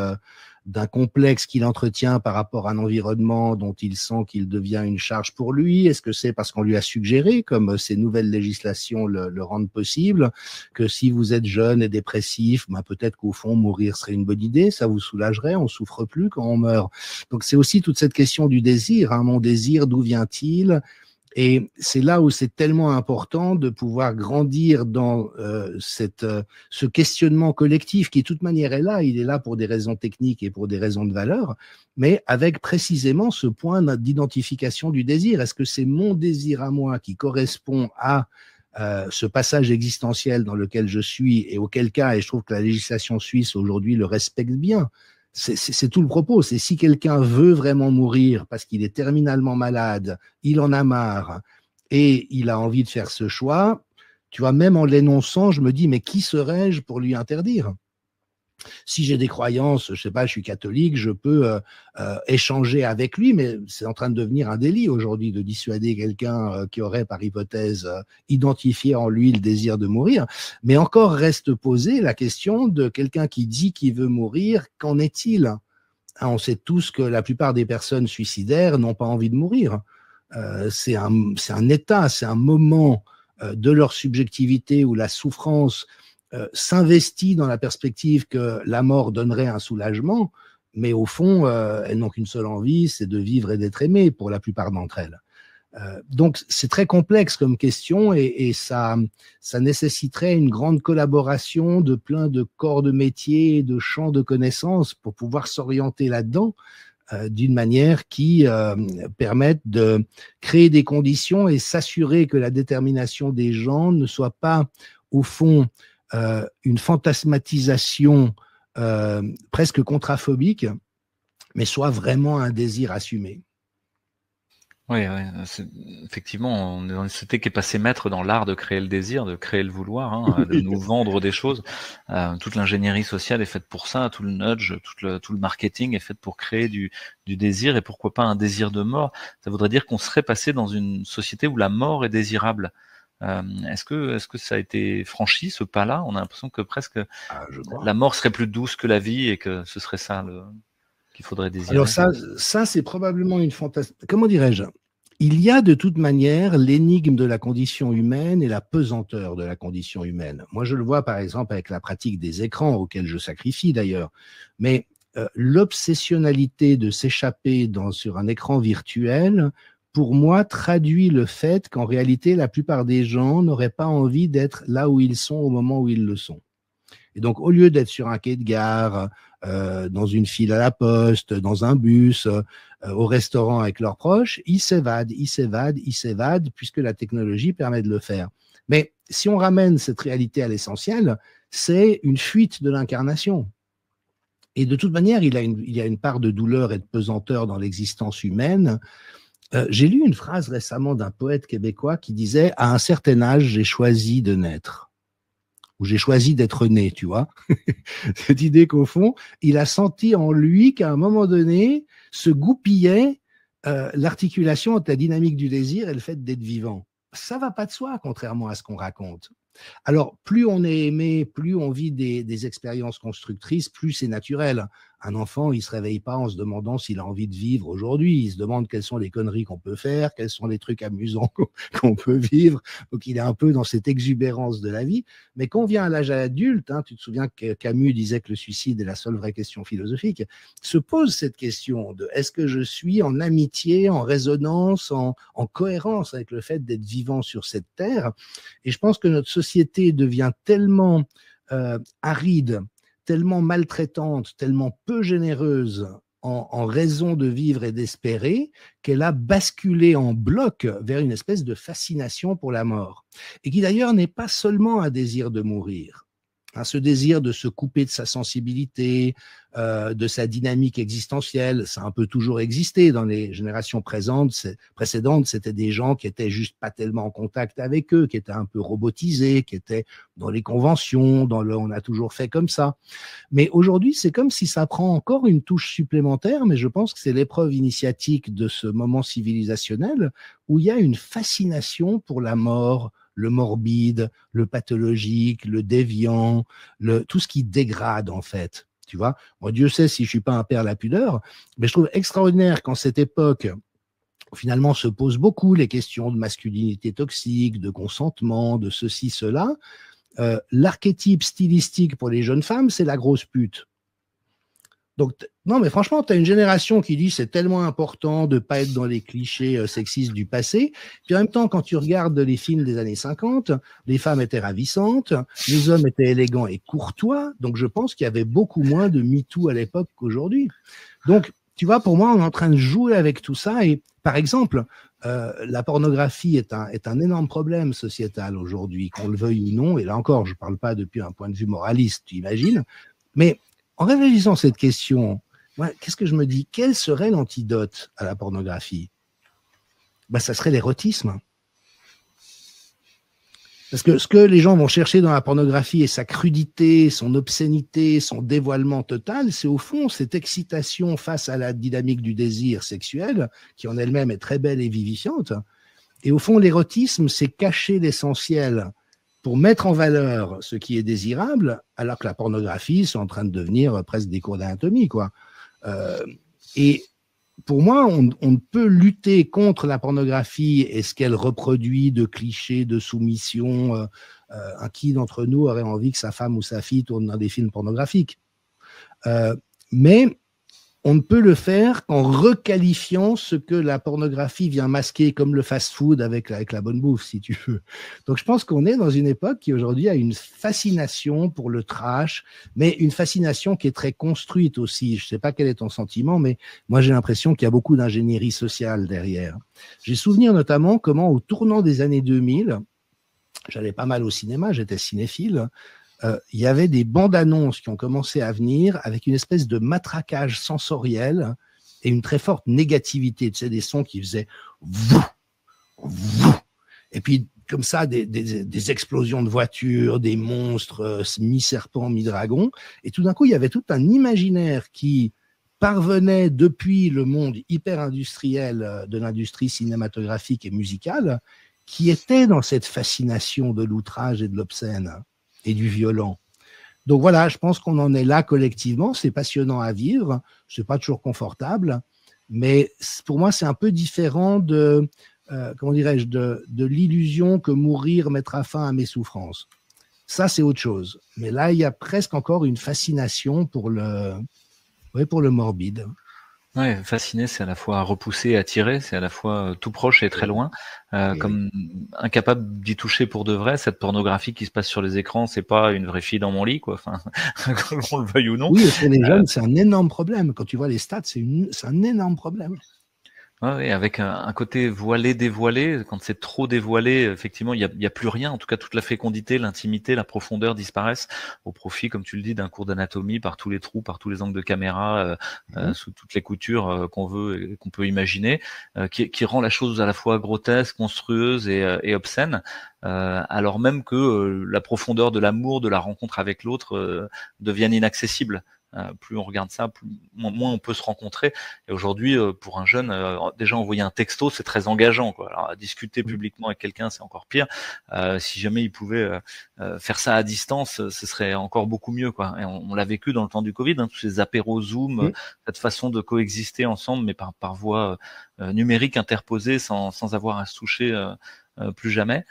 d'un complexe qu'il entretient par rapport à un environnement dont il sent qu'il devient une charge pour lui? Est-ce que c'est parce qu'on lui a suggéré, comme ces nouvelles législations le rendent possible, que si vous êtes jeune et dépressif, ben peut-être qu'au fond, mourir serait une bonne idée, ça vous soulagerait, on souffre plus quand on meurt. Donc c'est aussi toute cette question du désir, hein. Mon désir, d'où vient-il? Et c'est là où c'est tellement important de pouvoir grandir dans ce questionnement collectif qui, de toute manière, est là. Il est là pour des raisons techniques et pour des raisons de valeur, mais avec précisément ce point d'identification du désir. Est-ce que c'est mon désir à moi qui correspond à ce passage existentiel dans lequel je suis, et auquel cas, et je trouve que la législation suisse aujourd'hui le respecte bien, c'est tout le propos. C'est si quelqu'un veut vraiment mourir parce qu'il est terminalement malade, il en a marre et il a envie de faire ce choix, tu vois, même en l'énonçant, je me dis, mais qui serais-je pour lui interdire? Si j'ai des croyances, je sais pas, je suis catholique, je peux échanger avec lui, mais c'est en train de devenir un délit aujourd'hui de dissuader quelqu'un qui aurait, par hypothèse, identifié en lui le désir de mourir. Mais encore reste posée la question de quelqu'un qui dit qu'il veut mourir, qu'en est-il? Hein, on sait tous que la plupart des personnes suicidaires n'ont pas envie de mourir. C'est un état, c'est un moment de leur subjectivité où la souffrance s'investit dans la perspective que la mort donnerait un soulagement, mais au fond, elles n'ont qu'une seule envie, c'est de vivre et d'être aimées pour la plupart d'entre elles. Donc, c'est très complexe comme question, et ça nécessiterait une grande collaboration de plein de corps de métier, de champs de connaissances pour pouvoir s'orienter là-dedans d'une manière qui permette de créer des conditions et s'assurer que la détermination des gens ne soit pas, au fond, une fantasmatisation presque contraphobique, mais soit vraiment un désir assumé. Oui, effectivement, on est dans une société qui est passée maître dans l'art de créer le désir, de créer le vouloir, hein, de nous vendre des choses. Toute l'ingénierie sociale est faite pour ça, tout le nudge, tout le marketing est fait pour créer du désir, et pourquoi pas un désir de mort. Ça voudrait dire qu'on serait passé dans une société où la mort est désirable. Est-ce que ça a été franchi, ce pas-là? On a l'impression que presque la mort serait plus douce que la vie, et que ce serait ça qu'il faudrait désirer. Alors ça c'est probablement une fantasme. Comment dirais-je? Il y a de toute manière l'énigme de la condition humaine et la pesanteur de la condition humaine. Moi, je le vois par exemple avec la pratique des écrans, auxquels je sacrifie d'ailleurs. Mais l'obsessionnalité de s'échapper sur un écran virtuel, pour moi, traduit le fait qu'en réalité, la plupart des gens n'auraient pas envie d'être là où ils sont au moment où ils le sont. Et donc, au lieu d'être sur un quai de gare, dans une file à la poste, dans un bus, au restaurant avec leurs proches, ils s'évadent, puisque la technologie permet de le faire. Mais si on ramène cette réalité à l'essentiel, c'est une fuite de l'incarnation. Et de toute manière, il y a une part de douleur et de pesanteur dans l'existence humaine. J'ai lu une phrase récemment d'un poète québécois qui disait « À un certain âge, j'ai choisi de naître ». Où j'ai choisi d'être né, tu vois. Cette idée qu'au fond, il a senti en lui qu'à un moment donné, se goupillait l'articulation entre la dynamique du désir et le fait d'être vivant. Ça va pas de soi, contrairement à ce qu'on raconte. Alors, plus on est aimé, plus on vit des expériences constructrices, plus c'est naturel. Un enfant, il se réveille pas en se demandant s'il a envie de vivre aujourd'hui. Il se demande quelles sont les conneries qu'on peut faire, quels sont les trucs amusants qu'on peut vivre. Donc, il est un peu dans cette exubérance de la vie. Mais quand on vient à l'âge adulte, hein, tu te souviens que Camus disait que le suicide est la seule vraie question philosophique, se pose cette question de est-ce que je suis en amitié, en résonance, en cohérence avec le fait d'être vivant sur cette terre. Et je pense que notre société devient tellement aride, tellement maltraitante, tellement peu généreuse en raison de vivre et d'espérer, qu'elle a basculé en bloc vers une espèce de fascination pour la mort. Et qui d'ailleurs n'est pas seulement un désir de mourir. Hein, ce désir de se couper de sa sensibilité, de sa dynamique existentielle, ça a un peu toujours existé dans les générations précédentes. C'était des gens qui étaient juste pas tellement en contact avec eux, qui étaient un peu robotisés, qui étaient dans les conventions, on a toujours fait comme ça. Mais aujourd'hui, c'est comme si ça prend encore une touche supplémentaire, mais je pense que c'est l'épreuve initiatique de ce moment civilisationnel où il y a une fascination pour la mort, le morbide, le pathologique, le déviant, tout ce qui dégrade en fait. Tu vois, moi, Dieu sait si je suis pas un père la pudeur, mais je trouve extraordinaire qu'en cette époque, finalement, se posent beaucoup les questions de masculinité toxique, de consentement, de ceci, cela. L'archétype stylistique pour les jeunes femmes, c'est la grosse pute. Donc, non, mais franchement, tu as une génération qui dit c'est tellement important de ne pas être dans les clichés sexistes du passé. Puis en même temps, quand tu regardes les films des années 50, les femmes étaient ravissantes, les hommes étaient élégants et courtois. Donc, je pense qu'il y avait beaucoup moins de MeToo à l'époque qu'aujourd'hui. Donc, tu vois, pour moi, on est en train de jouer avec tout ça. Et par exemple, la pornographie est un énorme problème sociétal aujourd'hui, qu'on le veuille ou non. Et là encore, je ne parle pas depuis un point de vue moraliste, tu imagines. Mais en réfléchissant à cette question, ouais, qu'est-ce que je me dis? Quel serait l'antidote à la pornographie? Ben, ça serait l'érotisme. Parce que ce que les gens vont chercher dans la pornographie et sa crudité, son obscénité, son dévoilement total, c'est au fond cette excitation face à la dynamique du désir sexuel, qui en elle-même est très belle et vivifiante. Et au fond, l'érotisme, c'est cacher l'essentiel pour mettre en valeur ce qui est désirable, alors que la pornographie, c'est en train de devenir presque des cours d'anatomie, quoi. Et pour moi, on ne peut lutter contre la pornographie et ce qu'elle reproduit de clichés, de soumission. Qui d'entre nous aurait envie que sa femme ou sa fille tourne dans des films pornographiques? Mais on ne peut le faire qu'en requalifiant ce que la pornographie vient masquer, comme le fast-food avec la bonne bouffe, si tu veux. Donc, je pense qu'on est dans une époque qui, aujourd'hui, a une fascination pour le trash, mais une fascination qui est très construite aussi. Je ne sais pas quel est ton sentiment, mais moi, j'ai l'impression qu'il y a beaucoup d'ingénierie sociale derrière. J'ai souvenir notamment comment, au tournant des années 2000, j'allais pas mal au cinéma, j'étais cinéphile, il y avait des bandes annonces qui ont commencé à venir avec une espèce de matraquage sensoriel et une très forte négativité. Tu sais, des sons qui faisaient vou, vou, et puis comme ça des explosions de voitures, des monstres mi-serpents, mi-dragons. Et tout d'un coup, il y avait tout un imaginaire qui parvenait depuis le monde hyper industriel de l'industrie cinématographique et musicale, qui était dans cette fascination de l'outrage et de l'obscène et du violent. Donc voilà, je pense qu'on en est là collectivement, c'est passionnant à vivre, c'est pas toujours confortable, mais pour moi c'est un peu différent de, comment dirais-je, de l'illusion que mourir mettra fin à mes souffrances. Ça c'est autre chose, mais là il y a presque encore une fascination pour le morbide. Ouais, fasciné, c'est à la fois repoussé et attiré, c'est à la fois tout proche et très loin, comme incapable d'y toucher pour de vrai. Cette pornographie qui se passe sur les écrans, c'est pas une vraie fille dans mon lit, quoi. Enfin, qu'on le veuille ou non. Oui, pour les jeunes, c'est un énorme problème. Quand tu vois les stats, c'est un énorme problème. Ouais, avec un côté voilé, dévoilé. Quand c'est trop dévoilé, effectivement, il y a plus rien. En tout cas, toute la fécondité, l'intimité, la profondeur disparaissent au profit, comme tu le dis, d'un cours d'anatomie par tous les trous, par tous les angles de caméra, sous toutes les coutures qu'on veut et qu'on peut imaginer, qui rend la chose à la fois grotesque, monstrueuse et obscène, alors même que la profondeur de l'amour, de la rencontre avec l'autre, devienne inaccessible. Plus on regarde ça, moins on peut se rencontrer. Et aujourd'hui, pour un jeune, déjà envoyer un texto, c'est très engageant, quoi. Alors, discuter publiquement avec quelqu'un, c'est encore pire. Si jamais il pouvait faire ça à distance, ce serait encore beaucoup mieux, quoi. Et on l'a vécu dans le temps du Covid, tous ces apéros Zoom, cette façon de coexister ensemble, mais par voie numérique interposée, sans avoir à se toucher plus jamais.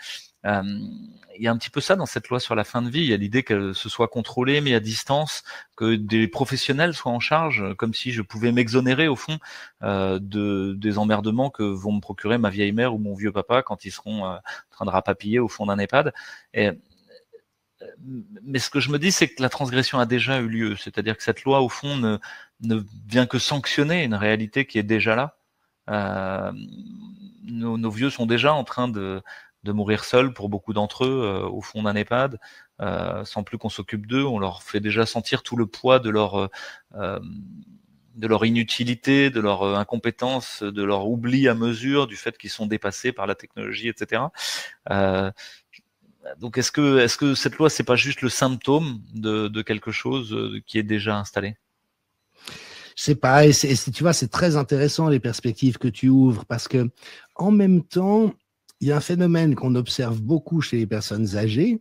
Il y a un petit peu ça dans cette loi sur la fin de vie. Il y a l'idée que ce soit contrôlé, mais à distance, que des professionnels soient en charge, comme si je pouvais m'exonérer au fond des emmerdements que vont me procurer ma vieille mère ou mon vieux papa quand ils seront en train de rapapiller au fond d'un EHPAD. Mais ce que je me dis, c'est que la transgression a déjà eu lieu. C'est-à-dire que cette loi, au fond, ne vient que sanctionner une réalité qui est déjà là. Nos vieux sont déjà en train de mourir seuls pour beaucoup d'entre eux au fond d'un EHPAD, sans plus qu'on s'occupe d'eux. On leur fait déjà sentir tout le poids de leur inutilité, de leur incompétence, de leur oubli à mesure, du fait qu'ils sont dépassés par la technologie, etc. Donc est-ce que cette loi, c'est pas juste le symptôme de quelque chose qui est déjà installé? C'est pas, et tu vois, c'est très intéressant les perspectives que tu ouvres, parce que en même temps, il y a un phénomène qu'on observe beaucoup chez les personnes âgées.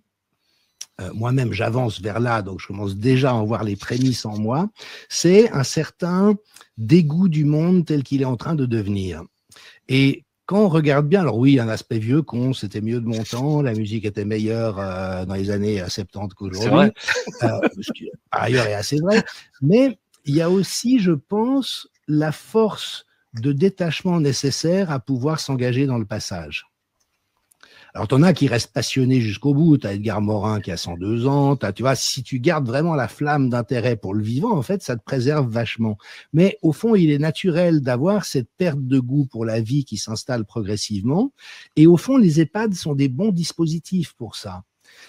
Moi-même, j'avance vers là, donc je commence déjà à en voir les prémices en moi. C'est un certain dégoût du monde tel qu'il est en train de devenir. Et quand on regarde bien, alors oui, un aspect vieux con, c'était mieux de mon temps, la musique était meilleure dans les années 70 qu'aujourd'hui. Ce qui, par ailleurs, est assez vrai. Mais il y a aussi, je pense, la force de détachement nécessaire à pouvoir s'engager dans le passage. Alors, t'en as qui restent passionnés jusqu'au bout. T'as Edgar Morin qui a 102 ans. Tu vois, si tu gardes vraiment la flamme d'intérêt pour le vivant, en fait, ça te préserve vachement. Mais au fond, il est naturel d'avoir cette perte de goût pour la vie qui s'installe progressivement. Et au fond, les EHPAD sont des bons dispositifs pour ça.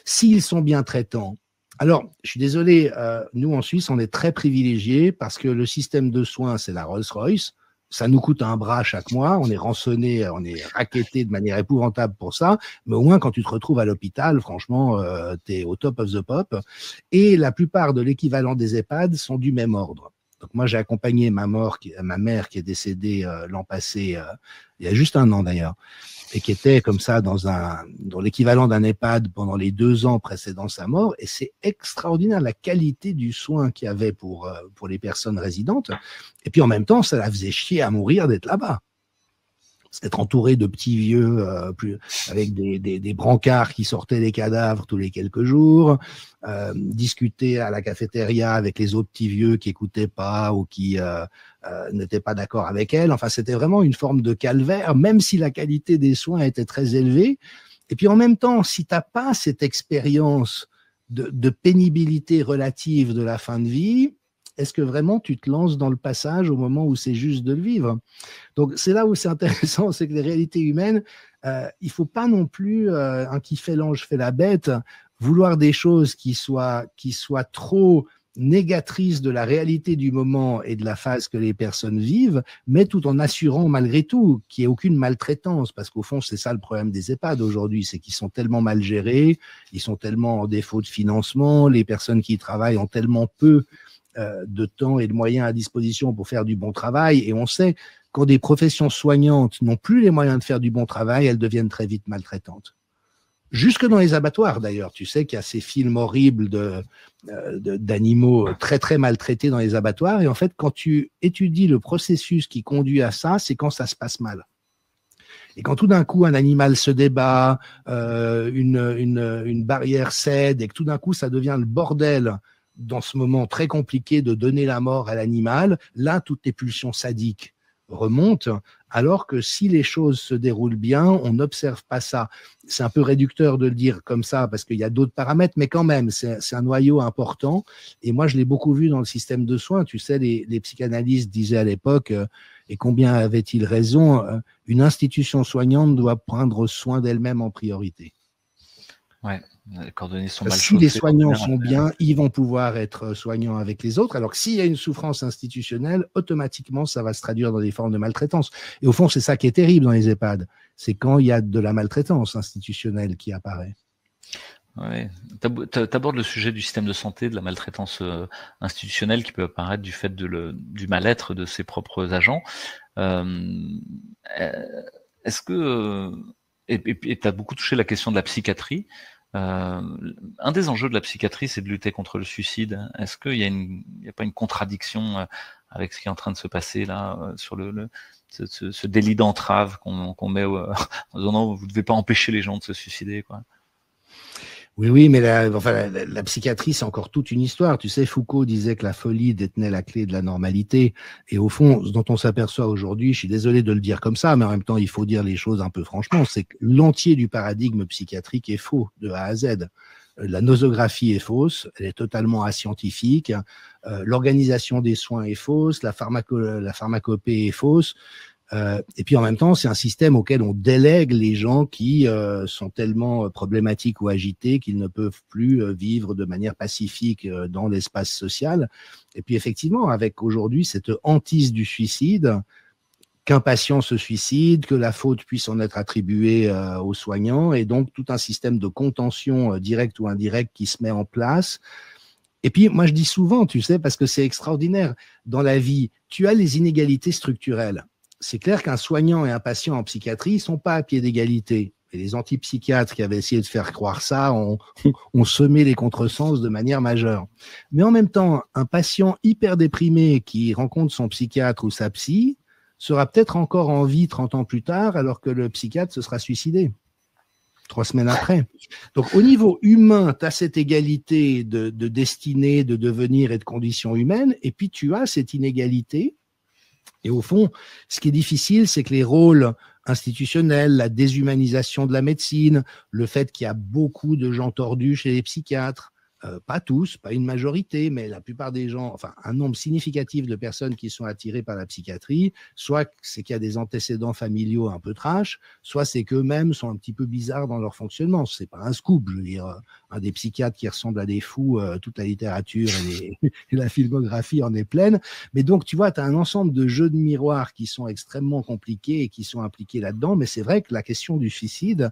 S'ils sont bien traitants. Alors, je suis désolé, nous en Suisse, on est très privilégiés parce que le système de soins, c'est la Rolls-Royce. Ça nous coûte un bras chaque mois, on est rançonné, on est racketté de manière épouvantable pour ça, mais au moins quand tu te retrouves à l'hôpital, franchement, t'es au top of the pop. Et la plupart de l'équivalent des EHPAD sont du même ordre. Donc moi, j'ai accompagné ma mère qui est décédée l'an passé, il y a juste un an d'ailleurs, et qui était comme ça dans l'équivalent d'un EHPAD pendant les 2 ans précédant sa mort. Et c'est extraordinaire la qualité du soin qu'il y avait pour les personnes résidentes. Et puis en même temps, ça la faisait chier à mourir d'être là-bas. C'est être entouré de petits vieux avec des brancards qui sortaient des cadavres tous les quelques jours, discuter à la cafétéria avec les autres petits vieux qui écoutaient pas ou qui n'étaient pas d'accord avec elle. Enfin, c'était vraiment une forme de calvaire, même si la qualité des soins était très élevée. Et puis en même temps, si t'as pas cette expérience de pénibilité relative de la fin de vie, est-ce que vraiment tu te lances dans le passage au moment où c'est juste de le vivre? Donc c'est là où c'est intéressant, c'est que les réalités humaines, il faut pas non plus un qui fait l'ange fait la bête, vouloir des choses qui soient trop négatrices de la réalité du moment et de la phase que les personnes vivent, mais tout en assurant malgré tout qu'il n'y ait aucune maltraitance, parce qu'au fond c'est ça le problème des EHPAD aujourd'hui, c'est qu'ils sont tellement mal gérés, ils sont tellement en défaut de financement, les personnes qui y travaillent ont tellement peu de temps et de moyens à disposition pour faire du bon travail, et on sait quand des professions soignantes n'ont plus les moyens de faire du bon travail, elles deviennent très vite maltraitantes. Jusque dans les abattoirs d'ailleurs, tu sais qu'il y a ces films horribles d'animaux très très maltraités dans les abattoirs, et en fait quand tu étudies le processus qui conduit à ça, c'est quand ça se passe mal. Et quand tout d'un coup un animal se débat, une barrière cède, et que tout d'un coup ça devient le bordel dans ce moment très compliqué de donner la mort à l'animal, là, toutes les pulsions sadiques remontent, alors que si les choses se déroulent bien, on n'observe pas ça. C'est un peu réducteur de le dire comme ça, parce qu'il y a d'autres paramètres, mais quand même, c'est un noyau important. Et moi, je l'ai beaucoup vu dans le système de soins. Tu sais, les psychanalystes disaient à l'époque, et combien avaient-ils raison, une institution soignante doit prendre soin d'elle-même en priorité. Ouais, les coordonnées sont mal si chaussées, les soignants sont bien, ils vont pouvoir être soignants avec les autres. Alors que s'il y a une souffrance institutionnelle, automatiquement, ça va se traduire dans des formes de maltraitance. Et au fond, c'est ça qui est terrible dans les EHPAD. C'est quand il y a de la maltraitance institutionnelle qui apparaît. Ouais. T'abordes le sujet du système de santé, de la maltraitance institutionnelle qui peut apparaître du fait du mal-être de ses propres agents. Euh, Est-ce que et t'as beaucoup touché la question de la psychiatrie. Euh, un des enjeux de la psychiatrie, c'est de lutter contre le suicide. Est-ce qu'il y a il y a pas une contradiction avec ce qui est en train de se passer là sur ce délit d'entrave qu'on met en disant non, vous devez pas empêcher les gens de se suicider, quoi. Oui, mais la psychiatrie, c'est encore toute une histoire. Tu sais, Foucault disait que la folie détenait la clé de la normalité. Et au fond, ce dont on s'aperçoit aujourd'hui, je suis désolé de le dire comme ça, mais en même temps, il faut dire les choses un peu franchement, c'est que l'entier du paradigme psychiatrique est faux de A à Z. La nosographie est fausse, elle est totalement ascientifique. L'organisation des soins est fausse, la pharmacopée est fausse. Et puis en même temps, c'est un système auquel on délègue les gens qui sont tellement problématiques ou agités qu'ils ne peuvent plus vivre de manière pacifique dans l'espace social. Et puis effectivement, avec aujourd'hui cette hantise du suicide, qu'un patient se suicide, que la faute puisse en être attribuée aux soignants, et donc tout un système de contention directe ou indirecte qui se met en place. Et puis, moi, je dis souvent, tu sais, parce que c'est extraordinaire, dans la vie, tu as les inégalités structurelles. C'est clair qu'un soignant et un patient en psychiatrie ne sont pas à pied d'égalité. Et les antipsychiatres qui avaient essayé de faire croire ça ont semé les contresens de manière majeure. Mais en même temps, un patient hyper déprimé qui rencontre son psychiatre ou sa psy sera peut-être encore en vie 30 ans plus tard, alors que le psychiatre se sera suicidé 3 semaines après. Donc, au niveau humain, tu as cette égalité de destinée, de devenir et de conditions humaines, et puis tu as cette inégalité. Et au fond, ce qui est difficile, c'est que les rôles institutionnels, la déshumanisation de la médecine, le fait qu'il y a beaucoup de gens tordus chez les psychiatres, pas tous, pas une majorité, mais la plupart des gens, enfin un nombre significatif de personnes qui sont attirées par la psychiatrie, soit c'est qu'il y a des antécédents familiaux un peu trash, soit c'est qu'eux-mêmes sont un petit peu bizarres dans leur fonctionnement. C'est pas un scoop, je veux dire, un des psychiatres qui ressemble à des fous, toute la littérature et la filmographie en est pleine. Mais donc, tu vois, tu as un ensemble de jeux de miroirs qui sont extrêmement compliqués et qui sont impliqués là-dedans, mais c'est vrai que la question du suicide,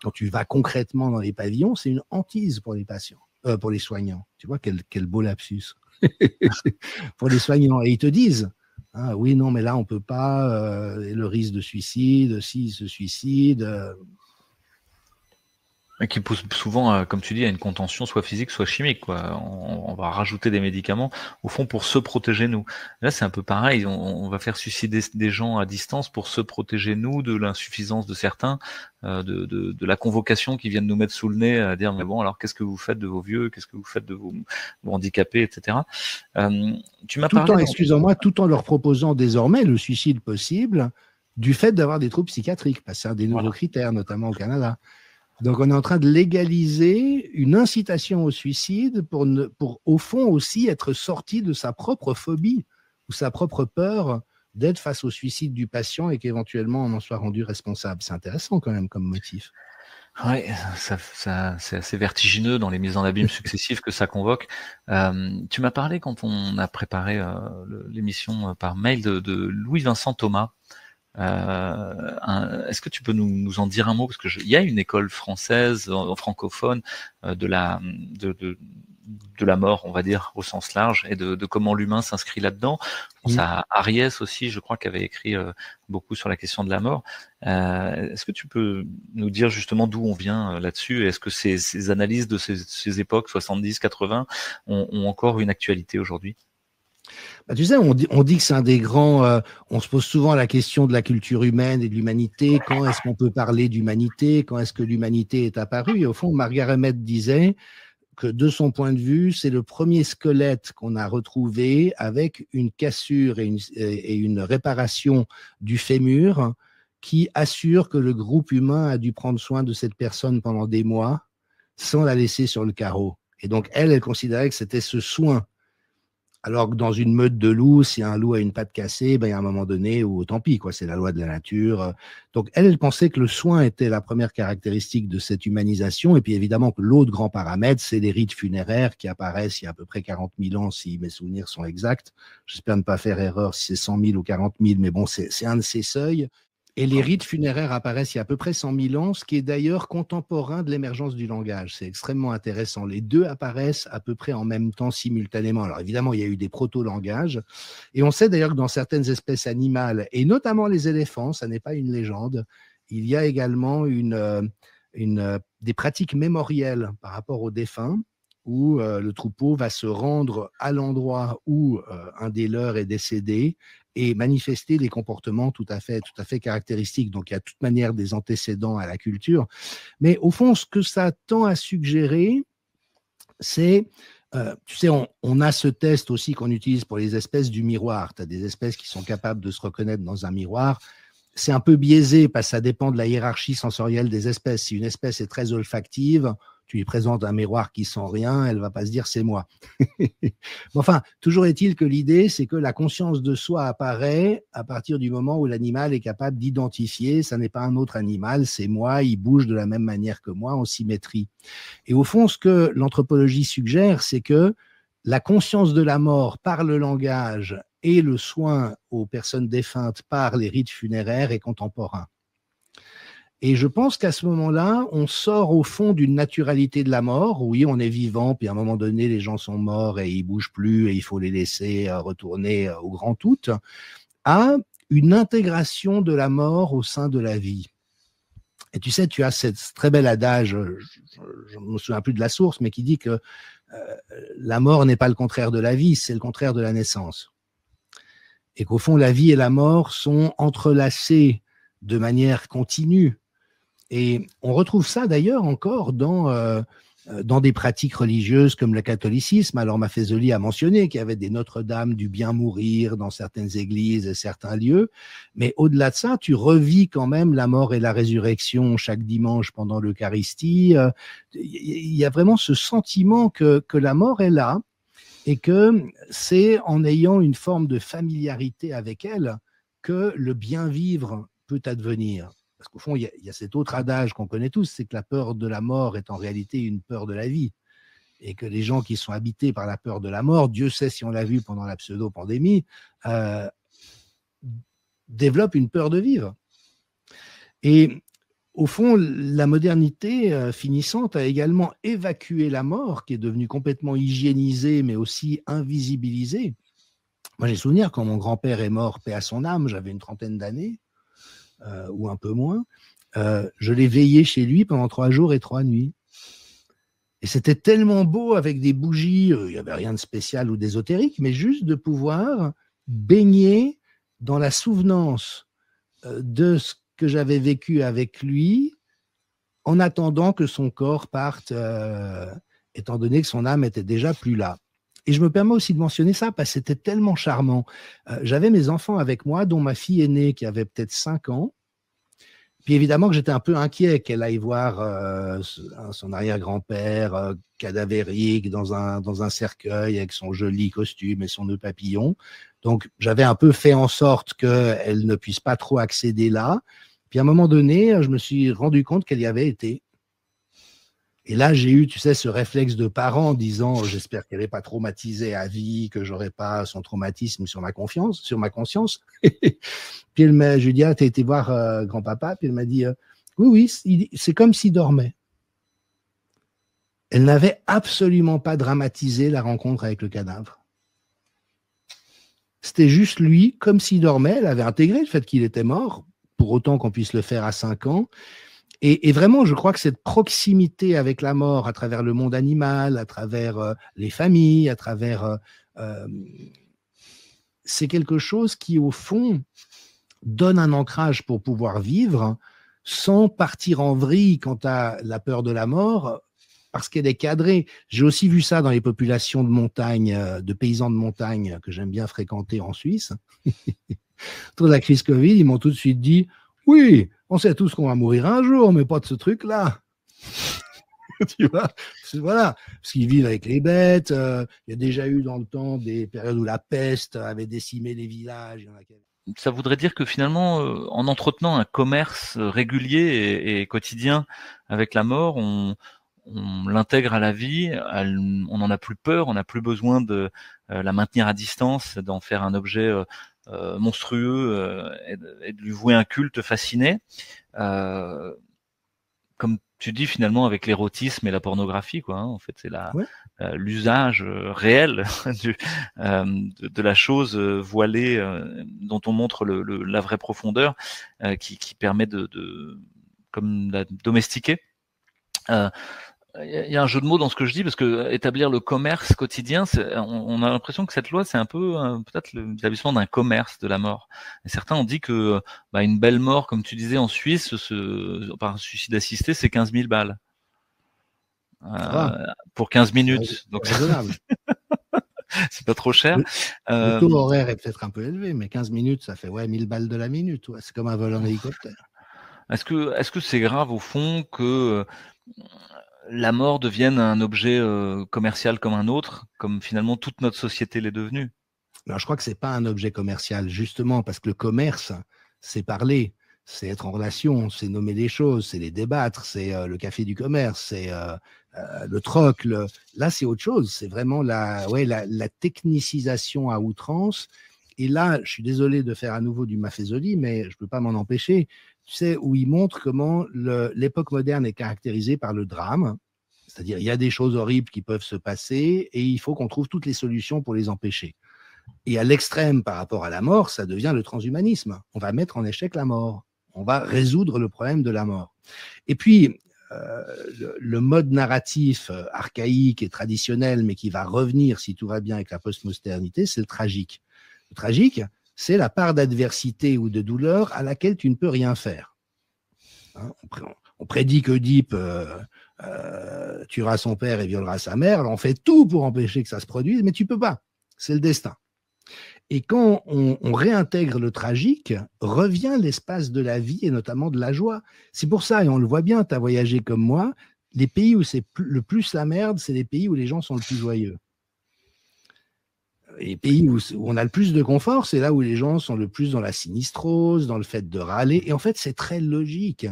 quand tu vas concrètement dans les pavillons, c'est une hantise pour les patients. Pour les soignants. Tu vois, quel beau lapsus. Pour les soignants. Et ils te disent, ah, oui, non, mais là, on ne peut pas, le risque de suicide, s'il se suicide. Et qui pousse souvent, comme tu dis, à une contention soit physique, soit chimique, quoi. On va rajouter des médicaments, au fond, pour se protéger nous. Là, c'est un peu pareil. On va faire suicider des gens à distance pour se protéger nous de l'insuffisance de certains, de la convocation qui viennent nous mettre sous le nez, à dire mais bon, alors qu'est-ce que vous faites de vos vieux, qu'est-ce que vous faites de vos handicapés, etc. Tu m'as parlé. Excusez-moi, tout en leur proposant désormais le suicide possible du fait d'avoir des troubles psychiatriques, parce que c'est un des nouveaux critères, notamment au Canada. Donc, on est en train de légaliser une incitation au suicide pour au fond, aussi être sorti de sa propre phobie ou sa propre peur d'être face au suicide du patient et qu'éventuellement, on en soit rendu responsable. C'est intéressant quand même comme motif. Oui, c'est assez vertigineux dans les mises en abîme successives que ça convoque. Tu m'as parlé, quand on a préparé l'émission par mail, de Louis-Vincent Thomas. Est-ce que tu peux nous en dire un mot, parce que il y a une école française francophone de la mort, on va dire, au sens large, et de comment l'humain s'inscrit là-dedans. Je pense à Ariès aussi, je crois, qui avait écrit beaucoup sur la question de la mort. Est-ce que tu peux nous dire justement d'où on vient là-dessus, et est-ce que ces analyses de ces époques 70, 80 ont encore une actualité aujourd'hui? Bah, tu sais, on dit que c'est un des grands. On se pose souvent la question de la culture humaine et de l'humanité. Quand est-ce qu'on peut parler d'humanité? Quand est-ce que l'humanité est apparue? Et au fond, Margaret Mead disait que, de son point de vue, c'est le premier squelette qu'on a retrouvé avec une cassure et une réparation du fémur qui assure que le groupe humain a dû prendre soin de cette personne pendant des mois sans la laisser sur le carreau. Et donc, elle considérait que c'était ce soin. Alors que dans une meute de loups, si un loup a une patte cassée, ben, il y a un moment donné où tant pis, quoi, c'est la loi de la nature. Donc elle pensait que le soin était la première caractéristique de cette humanisation. Et puis évidemment que l'autre grand paramètre, c'est les rites funéraires qui apparaissent il y a à peu près 40 000 ans, si mes souvenirs sont exacts. J'espère ne pas faire erreur si c'est 100 000 ou 40 000, mais bon, c'est un de ces seuils. Et les rites funéraires apparaissent il y a à peu près 100 000 ans, ce qui est d'ailleurs contemporain de l'émergence du langage. C'est extrêmement intéressant. Les deux apparaissent à peu près en même temps, simultanément. Alors évidemment, il y a eu des proto-langages. Et on sait d'ailleurs que dans certaines espèces animales, et notamment les éléphants, ça n'est pas une légende, il y a également des pratiques mémorielles par rapport aux défunts, où le troupeau va se rendre à l'endroit où un des leurs est décédé et manifester des comportements tout à fait caractéristiques. Donc, il y a de toute manière des antécédents à la culture. Mais au fond, ce que ça tend à suggérer, c'est, tu sais, on a ce test aussi qu'on utilise pour les espèces du miroir. Tu as des espèces qui sont capables de se reconnaître dans un miroir. C'est un peu biaisé parce que ça dépend de la hiérarchie sensorielle des espèces. Si une espèce est très olfactive, tu lui présentes un miroir qui sent rien, elle va pas se dire c'est moi. Enfin, toujours est-il que l'idée, c'est que la conscience de soi apparaît à partir du moment où l'animal est capable d'identifier, ça n'est pas un autre animal, c'est moi, il bouge de la même manière que moi, en symétrie. Et au fond, ce que l'anthropologie suggère, c'est que la conscience de la mort par le langage et le soin aux personnes défuntes par les rites funéraires est contemporain. Et je pense qu'à ce moment-là, on sort au fond d'une naturalité de la mort. Oui, on est vivant, puis à un moment donné, les gens sont morts et ils bougent plus et il faut les laisser retourner au grand tout, à une intégration de la mort au sein de la vie. Et tu sais, tu as cette très bel adage, je ne me souviens plus de la source, mais qui dit que la mort n'est pas le contraire de la vie, c'est le contraire de la naissance. Et qu'au fond, la vie et la mort sont entrelacées de manière continue. Et on retrouve ça d'ailleurs encore dans des pratiques religieuses comme le catholicisme. Alors Maffezoli a mentionné qu'il y avait des Notre-Dame du bien mourir dans certaines églises et certains lieux, mais au-delà de ça, tu revis quand même la mort et la résurrection chaque dimanche pendant l'Eucharistie. Il y a vraiment ce sentiment que la mort est là et que c'est en ayant une forme de familiarité avec elle que le bien vivre peut advenir. Parce qu'au fond, il y a cet autre adage qu'on connaît tous, c'est que la peur de la mort est en réalité une peur de la vie. Et que les gens qui sont habités par la peur de la mort, Dieu sait si on l'a vu pendant la pseudo-pandémie, développent une peur de vivre. Et au fond, la modernité finissante a également évacué la mort, qui est devenue complètement hygiénisée, mais aussi invisibilisée. Moi, j'ai souvenir quand mon grand-père est mort, paix à son âme, j'avais une trentaine d'années, ou un peu moins, je l'ai veillé chez lui pendant 3 jours et 3 nuits. Et c'était tellement beau avec des bougies, il n'y avait rien de spécial ou d'ésotérique, mais juste de pouvoir baigner dans la souvenance de ce que j'avais vécu avec lui en attendant que son corps parte, étant donné que son âme était déjà plus là. Et je me permets aussi de mentionner ça parce que c'était tellement charmant. J'avais mes enfants avec moi, dont ma fille aînée qui avait peut-être 5 ans. Puis évidemment que j'étais un peu inquiet qu'elle aille voir son arrière-grand-père cadavérique dans un cercueil avec son joli costume et son nœud papillon. Donc j'avais un peu fait en sorte qu'elle ne puisse pas trop accéder là. Puis à un moment donné, je me suis rendu compte qu'elle y avait été. Et là, j'ai eu, tu sais, ce réflexe de parent disant « J'espère qu'elle n'est pas traumatisée à vie, que j'aurai pas son traumatisme sur ma conscience. » Puis je lui ai dit « Ah, t'as été voir grand-papa ?» Puis elle m'a dit « Oui, c'est comme s'il dormait. » Elle n'avait absolument pas dramatisé la rencontre avec le cadavre. C'était juste lui, comme s'il dormait. Elle avait intégré le fait qu'il était mort, pour autant qu'on puisse le faire à 5 ans. Et vraiment, je crois que cette proximité avec la mort à travers le monde animal, à travers les familles, à travers... c'est quelque chose qui, au fond, donne un ancrage pour pouvoir vivre sans partir en vrille quant à la peur de la mort, parce qu'elle est cadrée. J'ai aussi vu ça dans les populations de montagne, de paysans de montagne que j'aime bien fréquenter en Suisse. Autour de la crise Covid, ils m'ont tout de suite dit « Oui, on sait tous qu'on va mourir un jour, mais pas de ce truc-là. » Tu vois, voilà, parce qu'ils vivent avec les bêtes. Il y a déjà eu dans le temps des périodes où la peste avait décimé les villages. Ça voudrait dire que finalement, en entretenant un commerce régulier et quotidien avec la mort, on l'intègre à la vie, on n'en a plus peur, on n'a plus besoin de la maintenir à distance, d'en faire un objet monstrueux et de lui vouer un culte fasciné. Comme tu dis finalement avec l'érotisme et la pornographie, quoi. En fait, c'est l'usage réel de la chose voilée dont on montre la vraie profondeur qui permet comme la domestiquer. Il y a un jeu de mots dans ce que je dis parce que établir le commerce quotidien, on a l'impression que cette loi c'est un peu peut-être l'établissement d'un commerce de la mort. Et certains ont dit que une belle mort, comme tu disais en Suisse, par suicide assisté, c'est 15 000 balles pour 15 minutes. Donc c'est pas trop cher. Le taux horaire est peut-être un peu élevé, mais 15 minutes, ça fait 1000 balles de la minute. Ouais. C'est comme un vol en hélicoptère. Est-ce que c'est grave au fond que la mort devienne un objet commercial comme un autre, comme finalement toute notre société l'est devenue? Alors, je crois que c'est pas un objet commercial, justement, parce que le commerce, c'est parler, c'est être en relation, c'est nommer les choses, c'est les débattre, c'est le café du commerce, c'est le troc. Là, c'est autre chose. C'est vraiment la technicisation à outrance. Et là, je suis désolé de faire à nouveau du Maffesoli, mais je peux pas m'en empêcher. Tu sais, où il montre comment l'époque moderne est caractérisée par le drame. C'est-à-dire, il y a des choses horribles qui peuvent se passer et il faut qu'on trouve toutes les solutions pour les empêcher. Et à l'extrême par rapport à la mort, ça devient le transhumanisme. On va mettre en échec la mort. On va résoudre le problème de la mort. Et puis, le mode narratif archaïque et traditionnel, mais qui va revenir, si tout va bien, avec la postmodernité, c'est le tragique. Le tragique, c'est la part d'adversité ou de douleur à laquelle tu ne peux rien faire. Hein, on prédit que Oedipe tuera son père et violera sa mère. Alors on fait tout pour empêcher que ça se produise, mais tu peux pas. C'est le destin. Et quand on réintègre le tragique, revient l'espace de la vie et notamment de la joie. C'est pour ça, et on le voit bien, tu as voyagé comme moi, les pays où c'est le plus la merde, c'est les pays où les gens sont le plus joyeux. Les pays où on a le plus de confort, c'est là où les gens sont le plus dans la sinistrose, dans le fait de râler. Et en fait, c'est très logique.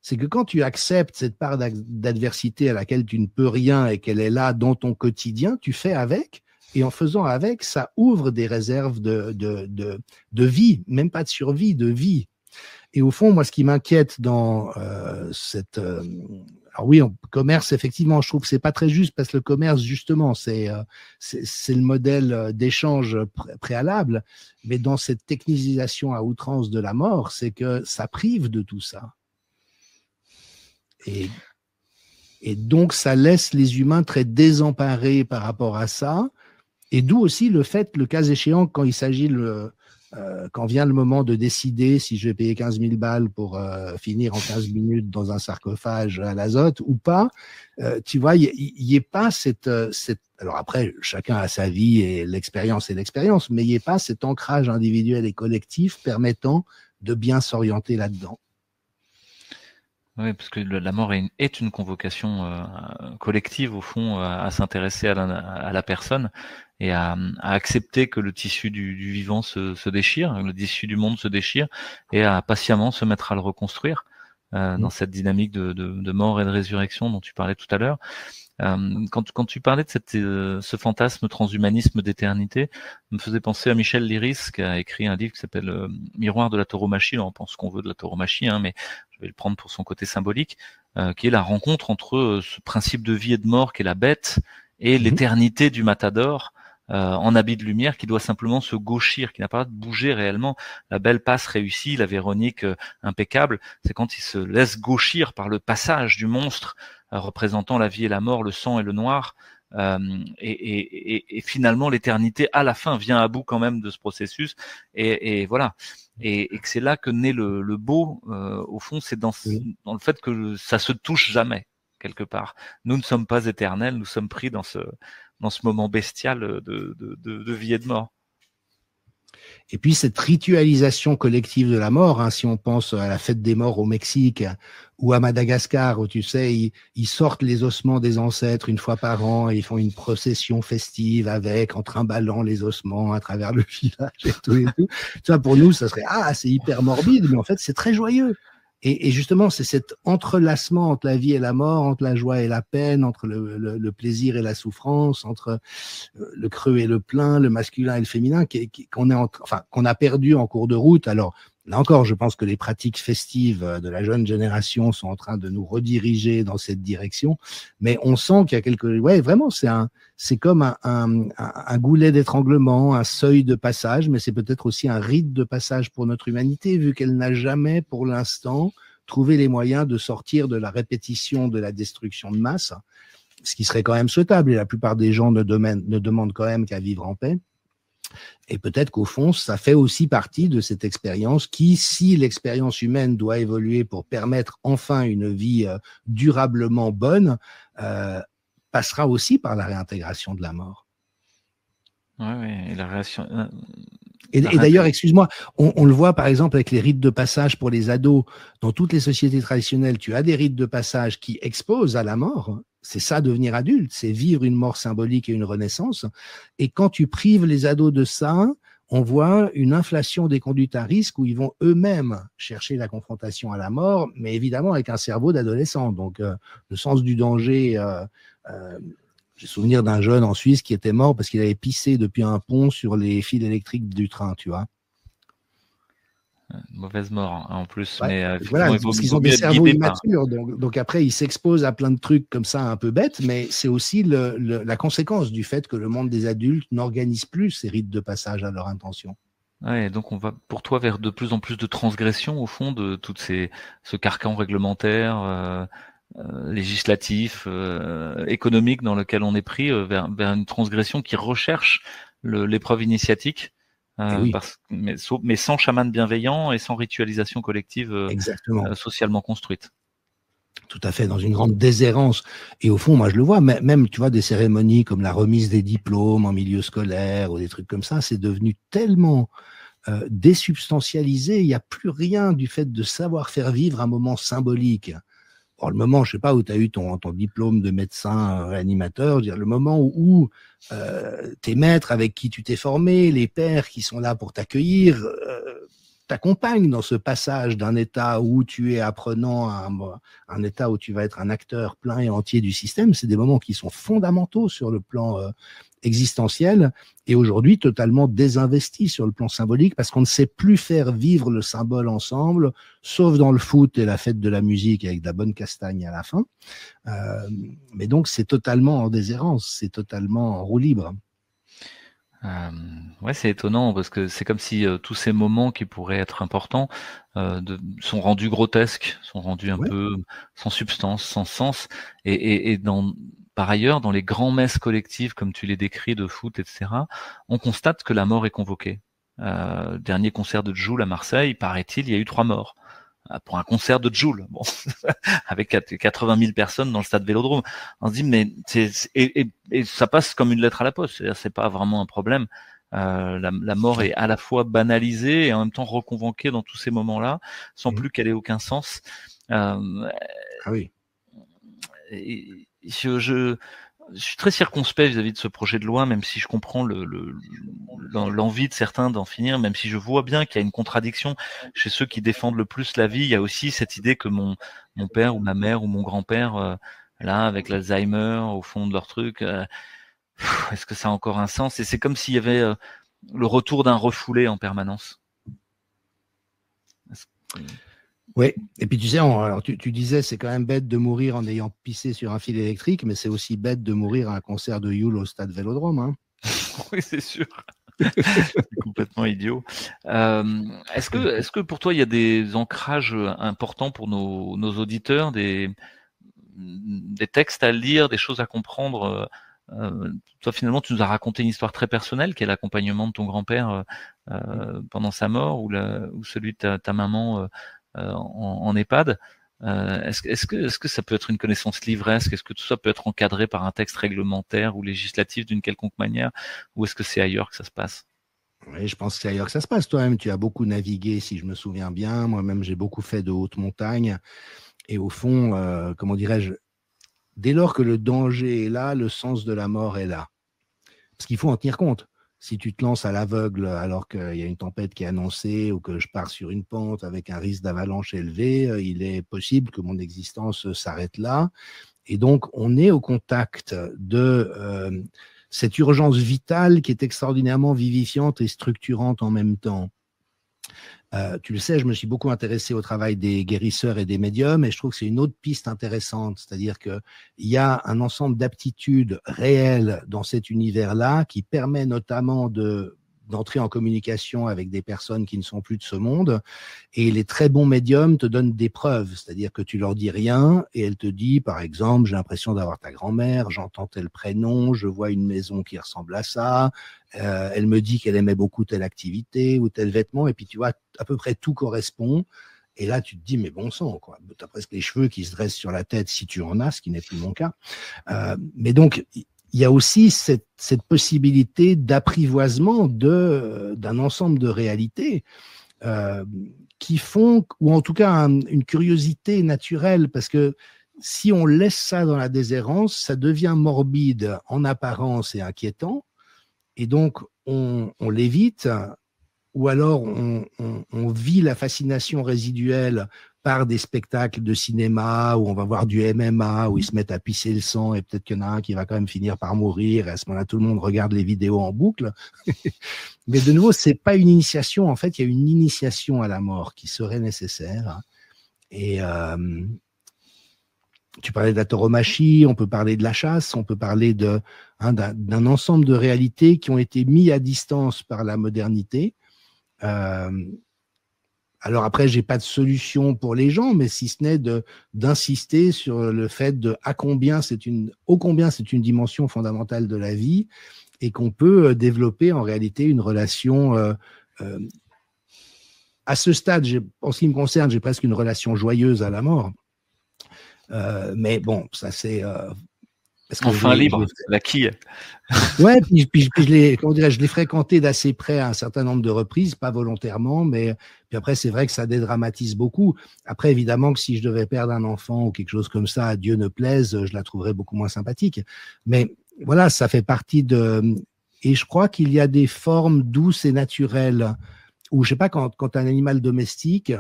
C'est que quand tu acceptes cette part d'adversité à laquelle tu ne peux rien et qu'elle est là dans ton quotidien, tu fais avec. Et en faisant avec, ça ouvre des réserves de vie, même pas de survie, de vie. Et au fond, moi, ce qui m'inquiète dans cette... alors oui, commerce, effectivement, je trouve que c'est pas très juste parce que le commerce, justement, c'est le modèle d'échange préalable. Mais dans cette technicisation à outrance de la mort, c'est que ça prive de tout ça. Et donc, ça laisse les humains très désemparés par rapport à ça. Et d'où aussi le fait, le cas échéant, quand il s'agit quand vient le moment de décider si je vais payer 15 000 balles pour finir en 15 minutes dans un sarcophage à l'azote ou pas, tu vois, il n'y ait pas cette... Alors après, chacun a sa vie et l'expérience, mais il n'y ait pas cet ancrage individuel et collectif permettant de bien s'orienter là-dedans. Oui, parce que la mort est une convocation collective, au fond, à s'intéresser à la personne et à accepter que le tissu du vivant se déchire, le tissu du monde se déchire, et à patiemment se mettre à le reconstruire dans cette dynamique de mort et de résurrection dont tu parlais tout à l'heure. Quand tu parlais de ce fantasme transhumanisme d'éternité, me faisait penser à Michel Liris, qui a écrit un livre qui s'appelle Miroir de la tauromachie. Alors, on pense qu'on veut de la tauromachie, mais je vais le prendre pour son côté symbolique, qui est la rencontre entre ce principe de vie et de mort qui est la bête et l'éternité du matador en habit de lumière qui doit simplement se gauchir, qui n'a pas de bouger réellement. La belle passe réussie, la Véronique impeccable, c'est quand il se laisse gauchir par le passage du monstre représentant la vie et la mort, le sang et le noir, et finalement l'éternité à la fin vient à bout quand même de ce processus, et voilà, et que c'est là que naît le beau, au fond, c'est dans le fait que ça se touche jamais quelque part. Nous ne sommes pas éternels, nous sommes pris dans ce moment bestial de vie et de mort. Et puis cette ritualisation collective de la mort, si on pense à la fête des morts au Mexique ou à Madagascar, où tu sais, ils sortent les ossements des ancêtres une fois par an et ils font une procession festive en trimballant les ossements à travers le village et tout. Ça, pour nous, ça serait, c'est hyper morbide, mais en fait, c'est très joyeux. Et justement, c'est cet entrelacement entre la vie et la mort, entre la joie et la peine, entre le plaisir et la souffrance, entre le creux et le plein, le masculin et le féminin, qu'on a perdu en cours de route. Alors, là encore, je pense que les pratiques festives de la jeune génération sont en train de nous rediriger dans cette direction, mais on sent qu'il y a ouais, vraiment, c'est comme un goulet d'étranglement, un seuil de passage, mais c'est peut-être aussi un rite de passage pour notre humanité, vu qu'elle n'a jamais, pour l'instant, trouvé les moyens de sortir de la répétition de la destruction de masse, ce qui serait quand même souhaitable, et la plupart des gens ne demandent quand même qu'à vivre en paix. Et peut-être qu'au fond, ça fait aussi partie de cette expérience qui, si l'expérience humaine doit évoluer pour permettre enfin une vie durablement bonne, passera aussi par la réintégration de la mort. Oui, et la réaction. Et d'ailleurs, excuse-moi, on le voit par exemple avec les rites de passage pour les ados. Dans toutes les sociétés traditionnelles, tu as des rites de passage qui exposent à la mort. C'est ça, devenir adulte, c'est vivre une mort symbolique et une renaissance. Et quand tu prives les ados de ça, on voit une inflation des conduites à risque où ils vont eux-mêmes chercher la confrontation à la mort, mais évidemment avec un cerveau d'adolescent. Donc, le sens du danger... j'ai souvenir d'un jeune en Suisse qui était mort parce qu'il avait pissé depuis un pont sur les fils électriques du train, tu vois. Mauvaise mort, hein, en plus. Ouais, Mais voilà, parce qu'ils ont des cerveaux immatures. Donc après, ils s'exposent à plein de trucs comme ça un peu bêtes, mais c'est aussi la conséquence du fait que le monde des adultes n'organise plus ces rites de passage à leur intention. Ouais, donc on va pour toi vers de plus en plus de transgressions au fond de ce carcan réglementaire, législatif, économique dans lequel on est pris vers une transgression qui recherche l'épreuve initiatique, Oui. mais sans chaman bienveillant et sans ritualisation collective socialement construite. Tout à fait, dans une grande déshérence. Et au fond, moi, je le vois, même, tu vois, des cérémonies comme la remise des diplômes en milieu scolaire ou des trucs comme ça, c'est devenu tellement désubstantialisé, il n'y a plus rien du fait de savoir faire vivre un moment symbolique. Or, le moment, je sais pas, où tu as eu ton diplôme de médecin réanimateur, dire le moment où tes maîtres avec qui tu t'es formé, les pères qui sont là pour t'accueillir, t'accompagnent dans ce passage d'un état où tu es apprenant à un état où tu vas être un acteur plein et entier du système. C'est des moments qui sont fondamentaux sur le plan existentiel et aujourd'hui totalement désinvestis sur le plan symbolique parce qu'on ne sait plus faire vivre le symbole ensemble, sauf dans le foot et la fête de la musique avec de la bonne castagne à la fin. Mais donc c'est totalement en déshérence, c'est totalement en roue libre. Ouais, c'est étonnant parce que c'est comme si tous ces moments qui pourraient être importants sont rendus grotesques, sont rendus un peu sans substance, sans sens. Et par ailleurs, dans les grands messes collectives, comme tu les décris, de foot, etc., on constate que la mort est convoquée. Dernier concert de Jul à Marseille, paraît-il, il y a eu 3 morts. Pour un concert de Jul, bon, avec 80 000 personnes dans le stade Vélodrome. On se dit, mais et ça passe comme une lettre à la poste. C'est-à-dire, c'est pas vraiment un problème. La mort est à la fois banalisée et en même temps reconvoquée dans tous ces moments-là, sans plus qu'elle ait aucun sens. Ah oui. Et je suis très circonspect vis-à-vis de ce projet de loi, même si je comprends l'envie de certains d'en finir, même si je vois bien qu'il y a une contradiction chez ceux qui défendent le plus la vie. Il y a aussi cette idée que mon père ou ma mère ou mon grand-père, là, avec l'Alzheimer, au fond de leur truc, est-ce que ça a encore un sens? Et c'est comme s'il y avait le retour d'un refoulé en permanence. Oui, et puis tu sais, alors tu disais c'est quand même bête de mourir en ayant pissé sur un fil électrique, mais c'est aussi bête de mourir à un concert de Yule au stade Vélodrome. Hein. Oui, c'est sûr. C'est complètement idiot. Est-ce que pour toi il y a des ancrages importants pour nos auditeurs, des textes à lire, des choses à comprendre? Toi finalement tu nous as raconté une histoire très personnelle qui est l'accompagnement de ton grand-père pendant sa mort ou celui de ta maman en EHPAD. Est-ce que ça peut être une connaissance livresque? Est-ce que tout ça peut être encadré par un texte réglementaire ou législatif d'une quelconque manière? Ou est-ce que c'est ailleurs que ça se passe? Oui, je pense que c'est ailleurs que ça se passe. Toi-même, tu as beaucoup navigué, si je me souviens bien. Moi-même, j'ai beaucoup fait de haute montagne. Et au fond, comment dirais-je, dès lors que le danger est là, le sens de la mort est là. Parce qu'il faut en tenir compte. si tu te lances à l'aveugle alors qu'il y a une tempête qui est annoncée ou que je pars sur une pente avec un risque d'avalanche élevé, il est possible que mon existence s'arrête là. Et donc, on est au contact de cette urgence vitale qui est extraordinairement vivifiante et structurante en même temps. Tu le sais, je me suis beaucoup intéressé au travail des guérisseurs et des médiums, et je trouve que c'est une autre piste intéressante, c'est-à-dire qu'il y a un ensemble d'aptitudes réelles dans cet univers-là qui permet notamment d'entrer en communication avec des personnes qui ne sont plus de ce monde, et les très bons médiums te donnent des preuves, c'est-à-dire que tu leur dis rien, et elle te dit, par exemple, j'ai l'impression d'avoir ta grand-mère, j'entends tel prénom, je vois une maison qui ressemble à ça, elle me dit qu'elle aimait beaucoup telle activité ou tel vêtement, et puis tu vois, à peu près tout correspond. Et là, tu te dis, mais bon sang, quoi. Tu as presque les cheveux qui se dressent sur la tête si tu en as, ce qui n'est plus mon cas. Mais donc, il y a aussi cette possibilité d'apprivoisement d'un ensemble de réalités qui font, ou en tout cas une curiosité naturelle, parce que si on laisse ça dans la déshérence, ça devient morbide en apparence et inquiétant. Et donc, on l'évite, ou alors on vit la fascination résiduelle par des spectacles de cinéma où on va voir du MMA, où ils se mettent à pisser le sang et peut-être qu'il y en a un qui va quand même finir par mourir. Et à ce moment-là, tout le monde regarde les vidéos en boucle. Mais de nouveau, c'est pas une initiation. En fait, il y a une initiation à la mort qui serait nécessaire. Et tu parlais de la tauromachie, on peut parler de la chasse, on peut parler d'un ensemble de réalités qui ont été mis à distance par la modernité. Alors après, j'ai pas de solution pour les gens, mais si ce n'est d'insister sur le fait ô combien c'est une dimension fondamentale de la vie et qu'on peut développer en réalité une relation. À ce stade, en ce qui me concerne, j'ai presque une relation joyeuse à la mort. Mais bon, ça c'est enfin libre, la quille. Ouais, puis je l'ai fréquenté d'assez près à un certain nombre de reprises, pas volontairement, mais puis après c'est vrai que ça dédramatise beaucoup. Après évidemment que si je devais perdre un enfant ou quelque chose comme ça, Dieu ne plaise, je la trouverais beaucoup moins sympathique. Mais voilà, ça fait partie et je crois qu'il y a des formes douces et naturelles où je sais pas quand un animal domestique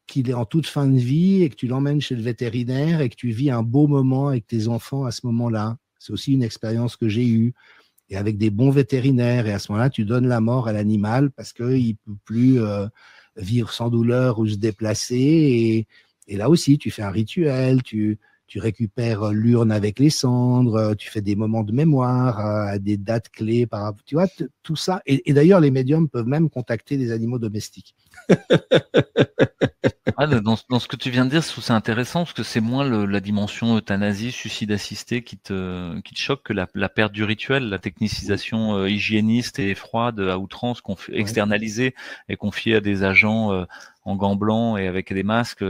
qu'il est en toute fin de vie et que tu l'emmènes chez le vétérinaire et que tu vis un beau moment avec tes enfants à ce moment-là. C'est aussi une expérience que j'ai eue. Et avec des bons vétérinaires. Et à ce moment-là, tu donnes la mort à l'animal parce qu'il ne peut plus vivre sans douleur ou se déplacer. Et là aussi, tu fais un rituel, tu récupères l'urne avec les cendres, tu fais des moments de mémoire à des dates clés. Tu vois, tout ça. Et d'ailleurs, les médiums peuvent même contacter des animaux domestiques. Dans ce que tu viens de dire, je trouve ça intéressant parce que c'est moins la dimension euthanasie, suicide assisté qui te choque que la perte du rituel, la technicisation hygiéniste et froide à outrance externalisée et confiée à des agents en gants blancs et avec des masques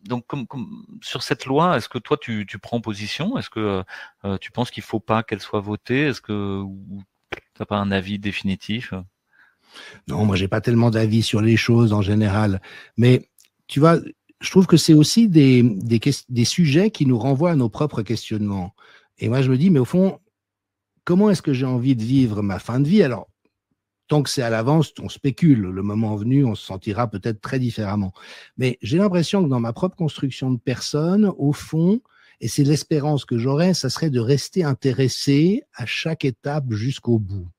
donc sur cette loi, est-ce que toi tu prends position? Est-ce que tu penses qu'il faut pas qu'elle soit votée? Est-ce que t'as pas un avis définitif? Non, moi, j'ai pas tellement d'avis sur les choses en général. Mais tu vois, je trouve que c'est aussi des sujets qui nous renvoient à nos propres questionnements. Et moi, je me dis, mais au fond, comment est-ce que j'ai envie de vivre ma fin de vie? Alors, tant que c'est à l'avance, on spécule. Le moment venu, on se sentira peut-être très différemment. Mais j'ai l'impression que dans ma propre construction de personne, au fond, et c'est l'espérance que j'aurais, ça serait de rester intéressé à chaque étape jusqu'au bout.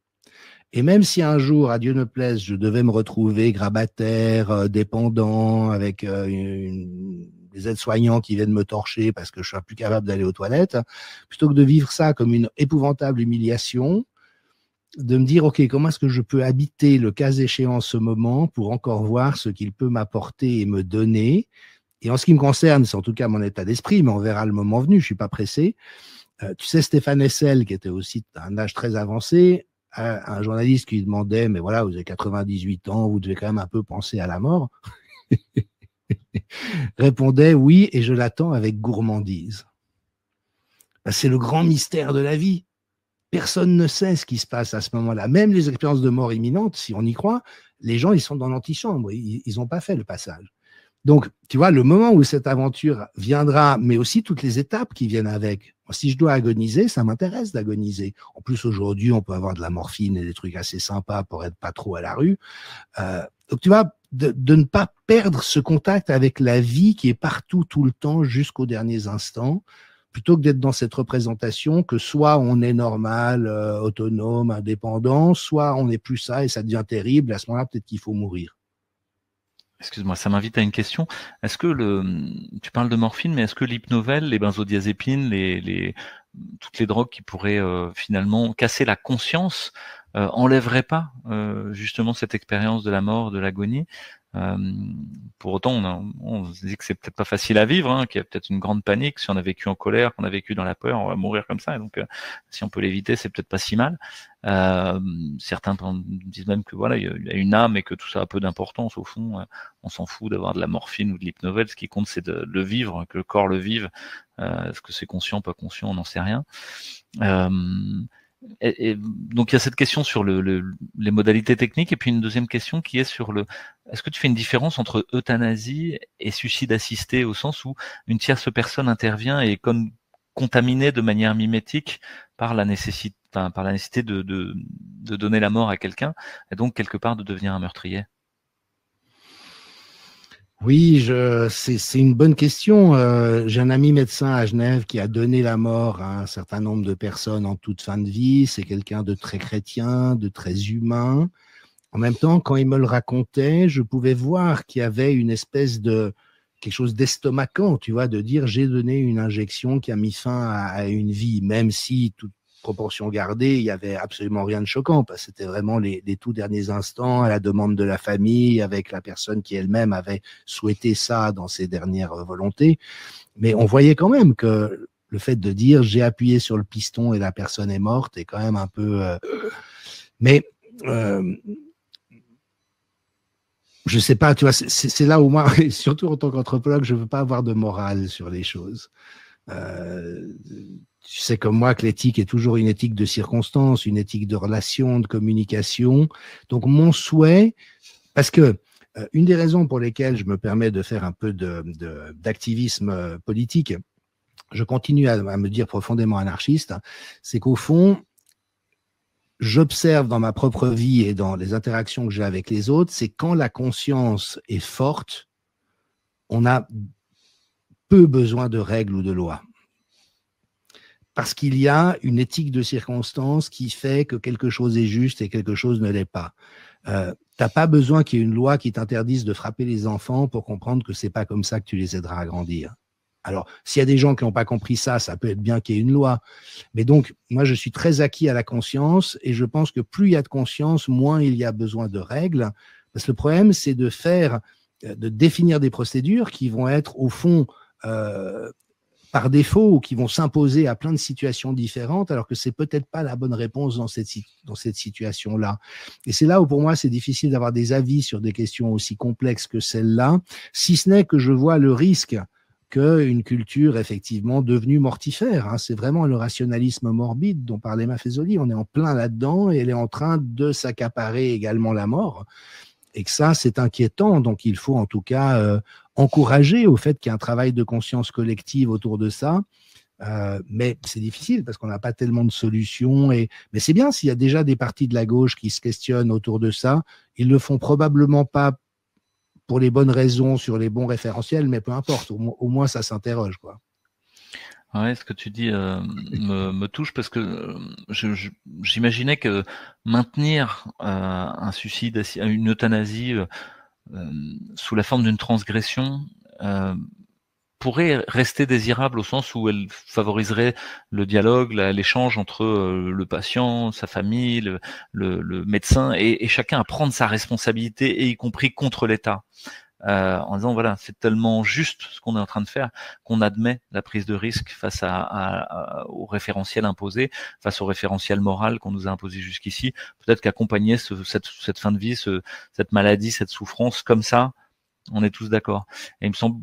Et même si un jour, à Dieu ne plaise, je devais me retrouver grabataire, dépendant, avec des aides-soignants qui viennent me torcher parce que je suis plus capable d'aller aux toilettes, plutôt que de vivre ça comme une épouvantable humiliation, de me dire, OK, comment est-ce que je peux habiter le cas échéant ce moment pour encore voir ce qu'il peut m'apporter et me donner. Et en ce qui me concerne, c'est en tout cas mon état d'esprit, mais on verra le moment venu, je suis pas pressé. Tu sais, Stéphane Hessel, qui était aussi à un âge très avancé, un journaliste qui lui demandait, mais voilà, vous avez 98 ans, vous devez quand même un peu penser à la mort, répondait oui, et je l'attends avec gourmandise. C'est le grand mystère de la vie. Personne ne sait ce qui se passe à ce moment-là. Même les expériences de mort imminente, si on y croit, les gens, ils sont dans l'antichambre, ils n'ont pas fait le passage. Donc, tu vois, le moment où cette aventure viendra, mais aussi toutes les étapes qui viennent avec. Si je dois agoniser, ça m'intéresse d'agoniser. En plus, aujourd'hui, on peut avoir de la morphine et des trucs assez sympas pour être pas trop à la rue. Donc, tu vois, de ne pas perdre ce contact avec la vie qui est partout, tout le temps, jusqu'aux derniers instants, plutôt que d'être dans cette représentation que soit on est normal, autonome, indépendant, soit on n'est plus ça et ça devient terrible. À ce moment-là, peut-être qu'il faut mourir. Excuse-moi, ça m'invite à une question. Est-ce que tu parles de morphine, mais est-ce que l'hypnovèle, les benzodiazépines, toutes les drogues qui pourraient finalement casser la conscience, enlèveraient pas justement cette expérience de la mort, de l'agonie? Pour autant, on se dit que c'est peut-être pas facile à vivre, hein, qu'il y a peut-être une grande panique. Si on a vécu en colère, qu'on a vécu dans la peur, on va mourir comme ça. Et donc, si on peut l'éviter, c'est peut-être pas si mal. Certains disent même que voilà, il y a une âme et que tout ça a peu d'importance au fond. On s'en fout d'avoir de la morphine ou de l'hypnovèle. Ce qui compte, c'est de le vivre, que le corps le vive. Est-ce que c'est conscient, pas conscient, on n'en sait rien. Et donc il y a cette question sur les modalités techniques et puis une deuxième question qui est sur est-ce que tu fais une différence entre euthanasie et suicide assisté au sens où une tierce personne intervient et est comme contaminée de manière mimétique par la nécessité, de donner la mort à quelqu'un et donc quelque part de devenir un meurtrier? Oui, c'est une bonne question. J'ai un ami médecin à Genève qui a donné la mort à un certain nombre de personnes en toute fin de vie. C'est quelqu'un de très chrétien, de très humain. En même temps, quand il me le racontait, je pouvais voir qu'il y avait une espèce de quelque chose d'estomacant, tu vois, de dire j'ai donné une injection qui a mis fin à une vie, même si toute proportion gardée, il y avait absolument rien de choquant, parce que c'était vraiment les tout derniers instants à la demande de la famille, avec la personne qui elle-même avait souhaité ça dans ses dernières volontés. Mais on voyait quand même que le fait de dire j'ai appuyé sur le piston et la personne est morte est quand même un peu... Mais je sais pas, tu vois, c'est là où moi, surtout en tant qu'anthropologue, je veux pas avoir de morale sur les choses. Tu sais comme moi que l'éthique est toujours une éthique de circonstance, une éthique de relation, de communication. Donc mon souhait, parce que une des raisons pour lesquelles je me permets de faire un peu d'activisme politique, je continue à me dire profondément anarchiste, c'est qu'au fond, j'observe dans ma propre vie et dans les interactions que j'ai avec les autres, c'est quand la conscience est forte, on a peu besoin de règles ou de lois. Parce qu'il y a une éthique de circonstance qui fait que quelque chose est juste et quelque chose ne l'est pas. T'as pas besoin qu'il y ait une loi qui t'interdise de frapper les enfants pour comprendre que c'est pas comme ça que tu les aideras à grandir. Alors, s'il y a des gens qui n'ont pas compris ça, ça peut être bien qu'il y ait une loi. Mais donc, moi, je suis très acquis à la conscience et je pense que plus il y a de conscience, moins il y a besoin de règles. Parce que le problème, c'est de définir des procédures qui vont être, au fond, par défaut ou qui vont s'imposer à plein de situations différentes, alors que c'est peut-être pas la bonne réponse dans cette situation-là. Et c'est là où, pour moi, c'est difficile d'avoir des avis sur des questions aussi complexes que celle-là, si ce n'est que je vois le risque qu'une culture effectivement devenue mortifère. Hein. C'est vraiment le rationalisme morbide dont parlait Maffezoli. On est en plein là-dedans et elle est en train de s'accaparer également la mort. Et que ça, c'est inquiétant. Donc, il faut en tout cas encourager au fait qu'il y a un travail de conscience collective autour de ça. Mais c'est difficile parce qu'on n'a pas tellement de solutions. Mais c'est bien s'il y a déjà des partis de la gauche qui se questionnent autour de ça. Ils le font probablement pas pour les bonnes raisons, sur les bons référentiels, mais peu importe, au moins ça s'interroge, quoi. Ouais, ce que tu dis me touche parce que j'imaginais que maintenir un suicide, une euthanasie sous la forme d'une transgression pourrait rester désirable au sens où elle favoriserait le dialogue, l'échange entre le patient, sa famille, le médecin et chacun à prendre sa responsabilité, et y compris contre l'État. En disant voilà, c'est tellement juste ce qu'on est en train de faire qu'on admet la prise de risque face au référentiel imposé, face au référentiel moral qu'on nous a imposé jusqu'ici. Peut-être qu'accompagner cette fin de vie, cette maladie, cette souffrance comme ça, on est tous d'accord. Et il me semble,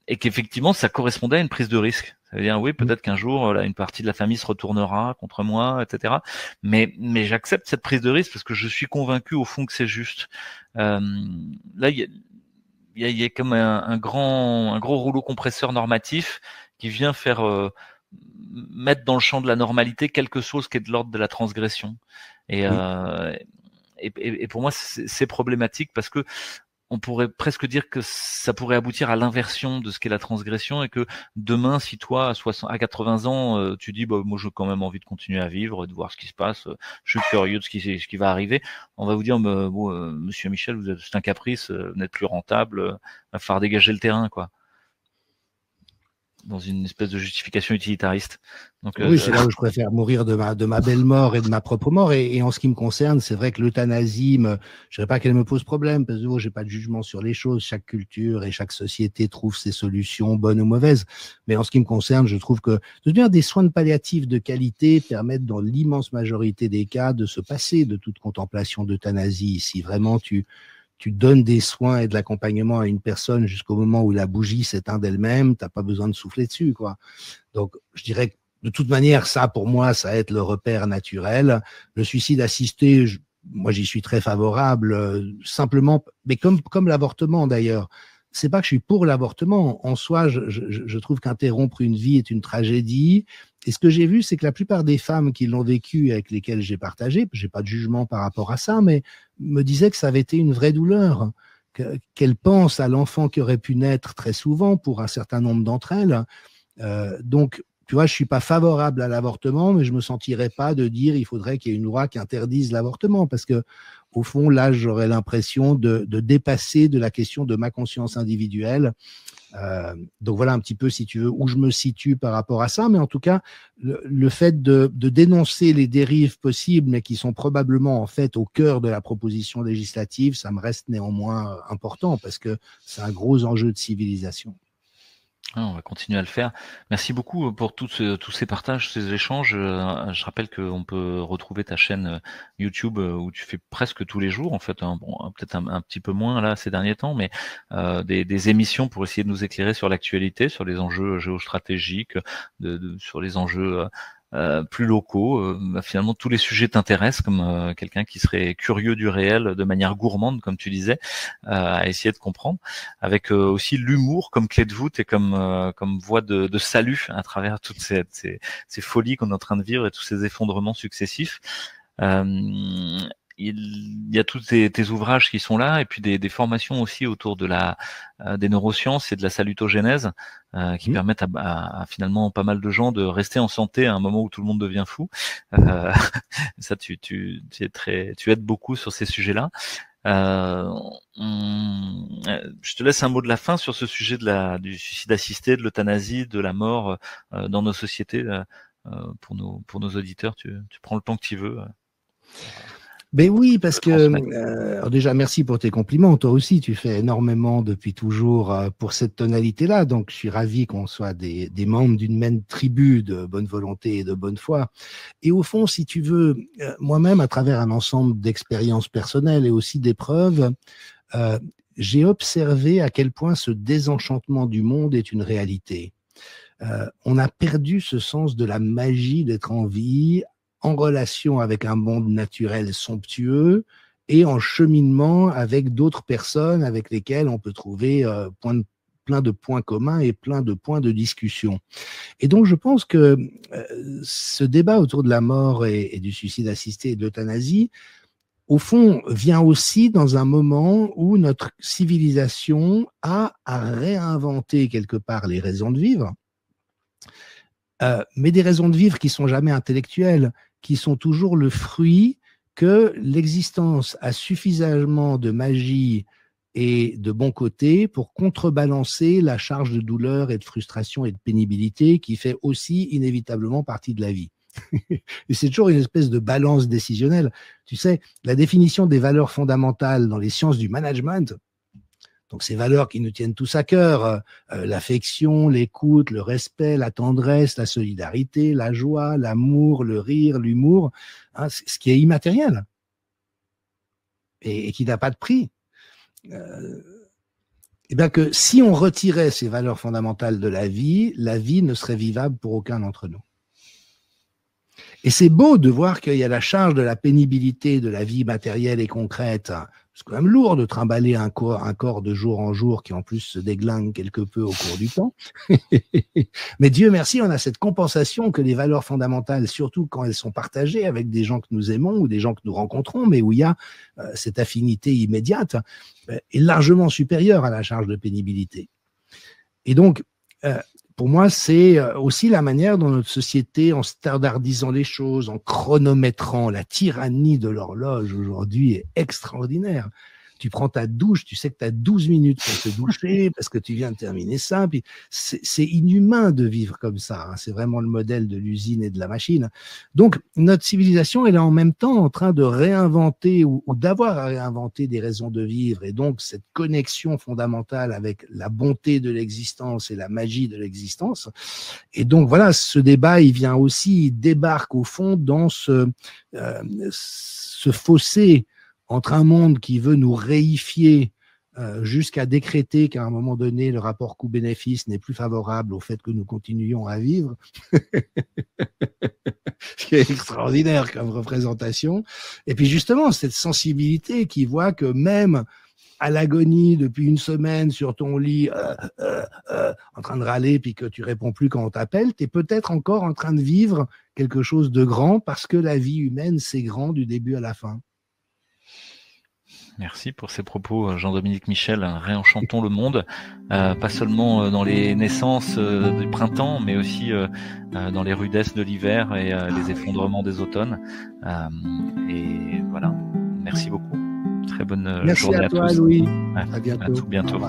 et qu'effectivement, ça correspondait à une prise de risque. Ça veut dire, oui, peut-être qu'un jour, une partie de la famille se retournera contre moi, etc. Mais j'accepte cette prise de risque parce que je suis convaincu au fond que c'est juste. Là, il y a comme un gros rouleau compresseur normatif qui vient faire mettre dans le champ de la normalité quelque chose qui est de l'ordre de la transgression. Et, Oui. et pour moi, c'est problématique parce que on pourrait presque dire que ça pourrait aboutir à l'inversion de ce qu'est la transgression et que demain, si toi, à 80 ans, tu dis, bah, moi, j'ai quand même envie de continuer à vivre, de voir ce qui se passe, je suis curieux de ce qui va arriver, on va vous dire, bah, bon, monsieur Michel, c'est un caprice, vous n'êtes plus rentable, va falloir dégager le terrain, quoi. Dans une espèce de justification utilitariste. Donc, Oui, c'est là où je préfère mourir de ma belle mort et de ma propre mort. Et en ce qui me concerne, c'est vrai que l'euthanasie, je dirais pas qu'elle me pose problème, parce que j'ai pas de jugement sur les choses. Chaque culture et chaque société trouve ses solutions, bonnes ou mauvaises. Mais en ce qui me concerne, je trouve que de toute manière, des soins de palliatifs de qualité permettent, dans l'immense majorité des cas, de se passer de toute contemplation d'euthanasie. Si vraiment tu donnes des soins et de l'accompagnement à une personne jusqu'au moment où la bougie s'éteint d'elle-même, t'as pas besoin de souffler dessus, quoi. Donc, je dirais que de toute manière, ça, pour moi, ça va être le repère naturel. Le suicide assisté, moi, j'y suis très favorable, simplement, mais comme l'avortement, d'ailleurs. C'est pas que je suis pour l'avortement. En soi, je trouve qu'interrompre une vie est une tragédie. Et ce que j'ai vu, c'est que la plupart des femmes qui l'ont vécu, avec lesquelles j'ai partagé, j'ai pas de jugement par rapport à ça, mais me disaient que ça avait été une vraie douleur, qu'elles pensent à l'enfant qui aurait pu naître très souvent pour un certain nombre d'entre elles. Donc, tu vois, je suis pas favorable à l'avortement, mais je me sentirais pas de dire il faudrait qu'il y ait une loi qui interdise l'avortement, parce que au fond, là, j'aurais l'impression de dépasser de la question de ma conscience individuelle. Donc voilà un petit peu, si tu veux, où je me situe par rapport à ça. Mais en tout cas, le fait de dénoncer les dérives possibles, mais qui sont probablement en fait au cœur de la proposition législative, ça me reste néanmoins important, parce que c'est un gros enjeu de civilisation. on va continuer à le faire. Merci beaucoup pour tous ces partages, ces échanges. Je rappelle qu'on peut retrouver ta chaîne YouTube où tu fais presque tous les jours, en fait, hein, bon, peut-être un petit peu moins là ces derniers temps, mais des émissions pour essayer de nous éclairer sur l'actualité, sur les enjeux géostratégiques, sur les enjeux plus locaux. Finalement, tous les sujets t'intéressent, comme quelqu'un qui serait curieux du réel de manière gourmande, comme tu disais, à essayer de comprendre, avec aussi l'humour comme clé de voûte et comme voie de salut à travers toutes ces folies qu'on est en train de vivre et tous ces effondrements successifs. Il y a tous tes ouvrages qui sont là, et puis des formations aussi autour de des neurosciences et de la salutogénèse, qui permettent à finalement pas mal de gens de rester en santé à un moment où tout le monde devient fou. Ça, tu aides beaucoup sur ces sujets-là. Je te laisse un mot de la fin sur ce sujet du suicide assisté, de l'euthanasie, de la mort dans nos sociétés. Pour nos auditeurs, tu prends le temps que tu veux. Ben oui, parce que alors déjà, merci pour tes compliments. Toi aussi, tu fais énormément depuis toujours pour cette tonalité-là. Donc, je suis ravi qu'on soit des membres d'une même tribu de bonne volonté et de bonne foi. Et au fond, si tu veux, moi-même, à travers un ensemble d'expériences personnelles et aussi d'épreuves, j'ai observé à quel point ce désenchantement du monde est une réalité. On a perdu ce sens de la magie d'être en vie, en relation avec un monde naturel somptueux et en cheminement avec d'autres personnes avec lesquelles on peut trouver plein de points communs et plein de points de discussion. Et donc, je pense que ce débat autour de la mort et du suicide assisté et de l'euthanasie, au fond, vient aussi dans un moment où notre civilisation a à réinventer quelque part les raisons de vivre, mais des raisons de vivre qui sont jamais intellectuelles, qui sont toujours le fruit que l'existence a suffisamment de magie et de bon côté pour contrebalancer la charge de douleur et de frustration et de pénibilité qui fait aussi inévitablement partie de la vie. Et c'est toujours une espèce de balance décisionnelle. Tu sais, la définition des valeurs fondamentales dans les sciences du management, donc ces valeurs qui nous tiennent tous à cœur, l'affection, l'écoute, le respect, la tendresse, la solidarité, la joie, l'amour, le rire, l'humour, hein, ce qui est immatériel et qui n'a pas de prix. Et bien que si on retirait ces valeurs fondamentales de la vie ne serait vivable pour aucun d'entre nous. Et c'est beau de voir qu'il y a la charge de la pénibilité de la vie matérielle et concrète c'est quand même lourd de trimballer un corps de jour en jour qui en plus se déglingue quelque peu au cours du temps. Mais Dieu merci, on a cette compensation que les valeurs fondamentales, surtout quand elles sont partagées avec des gens que nous aimons ou des gens que nous rencontrons, mais où il y a cette affinité immédiate, est largement supérieure à la charge de pénibilité. Et donc, pour moi, c'est aussi la manière dont notre société, en standardisant les choses, en chronométrant, la tyrannie de l'horloge aujourd'hui est extraordinaire. Tu prends ta douche, tu sais que tu as 12 minutes pour te doucher parce que tu viens de terminer ça. Puis c'est inhumain de vivre comme ça. Hein. C'est vraiment le modèle de l'usine et de la machine. Donc, notre civilisation, elle est en même temps en train de réinventer ou d'avoir à réinventer des raisons de vivre. Et donc, cette connexion fondamentale avec la bonté de l'existence et la magie de l'existence. Et donc, voilà, ce débat, il vient aussi, il débarque au fond dans ce fossé entre un monde qui veut nous réifier jusqu'à décréter qu'à un moment donné, le rapport coût-bénéfice n'est plus favorable au fait que nous continuions à vivre, ce qui est extraordinaire comme représentation. Et puis justement, cette sensibilité qui voit que même à l'agonie depuis une semaine sur ton lit, en train de râler, puis que tu réponds plus quand on t'appelle, tu es peut-être encore en train de vivre quelque chose de grand parce que la vie humaine, c'est grand du début à la fin. Merci pour ces propos, Jean-Dominique Michel. Réenchantons le monde, pas seulement dans les naissances du printemps, mais aussi dans les rudesses de l'hiver et les effondrements des automnes. Et voilà, merci beaucoup. Très bonne journée à tous. Merci à toi, Louis. À tout bientôt.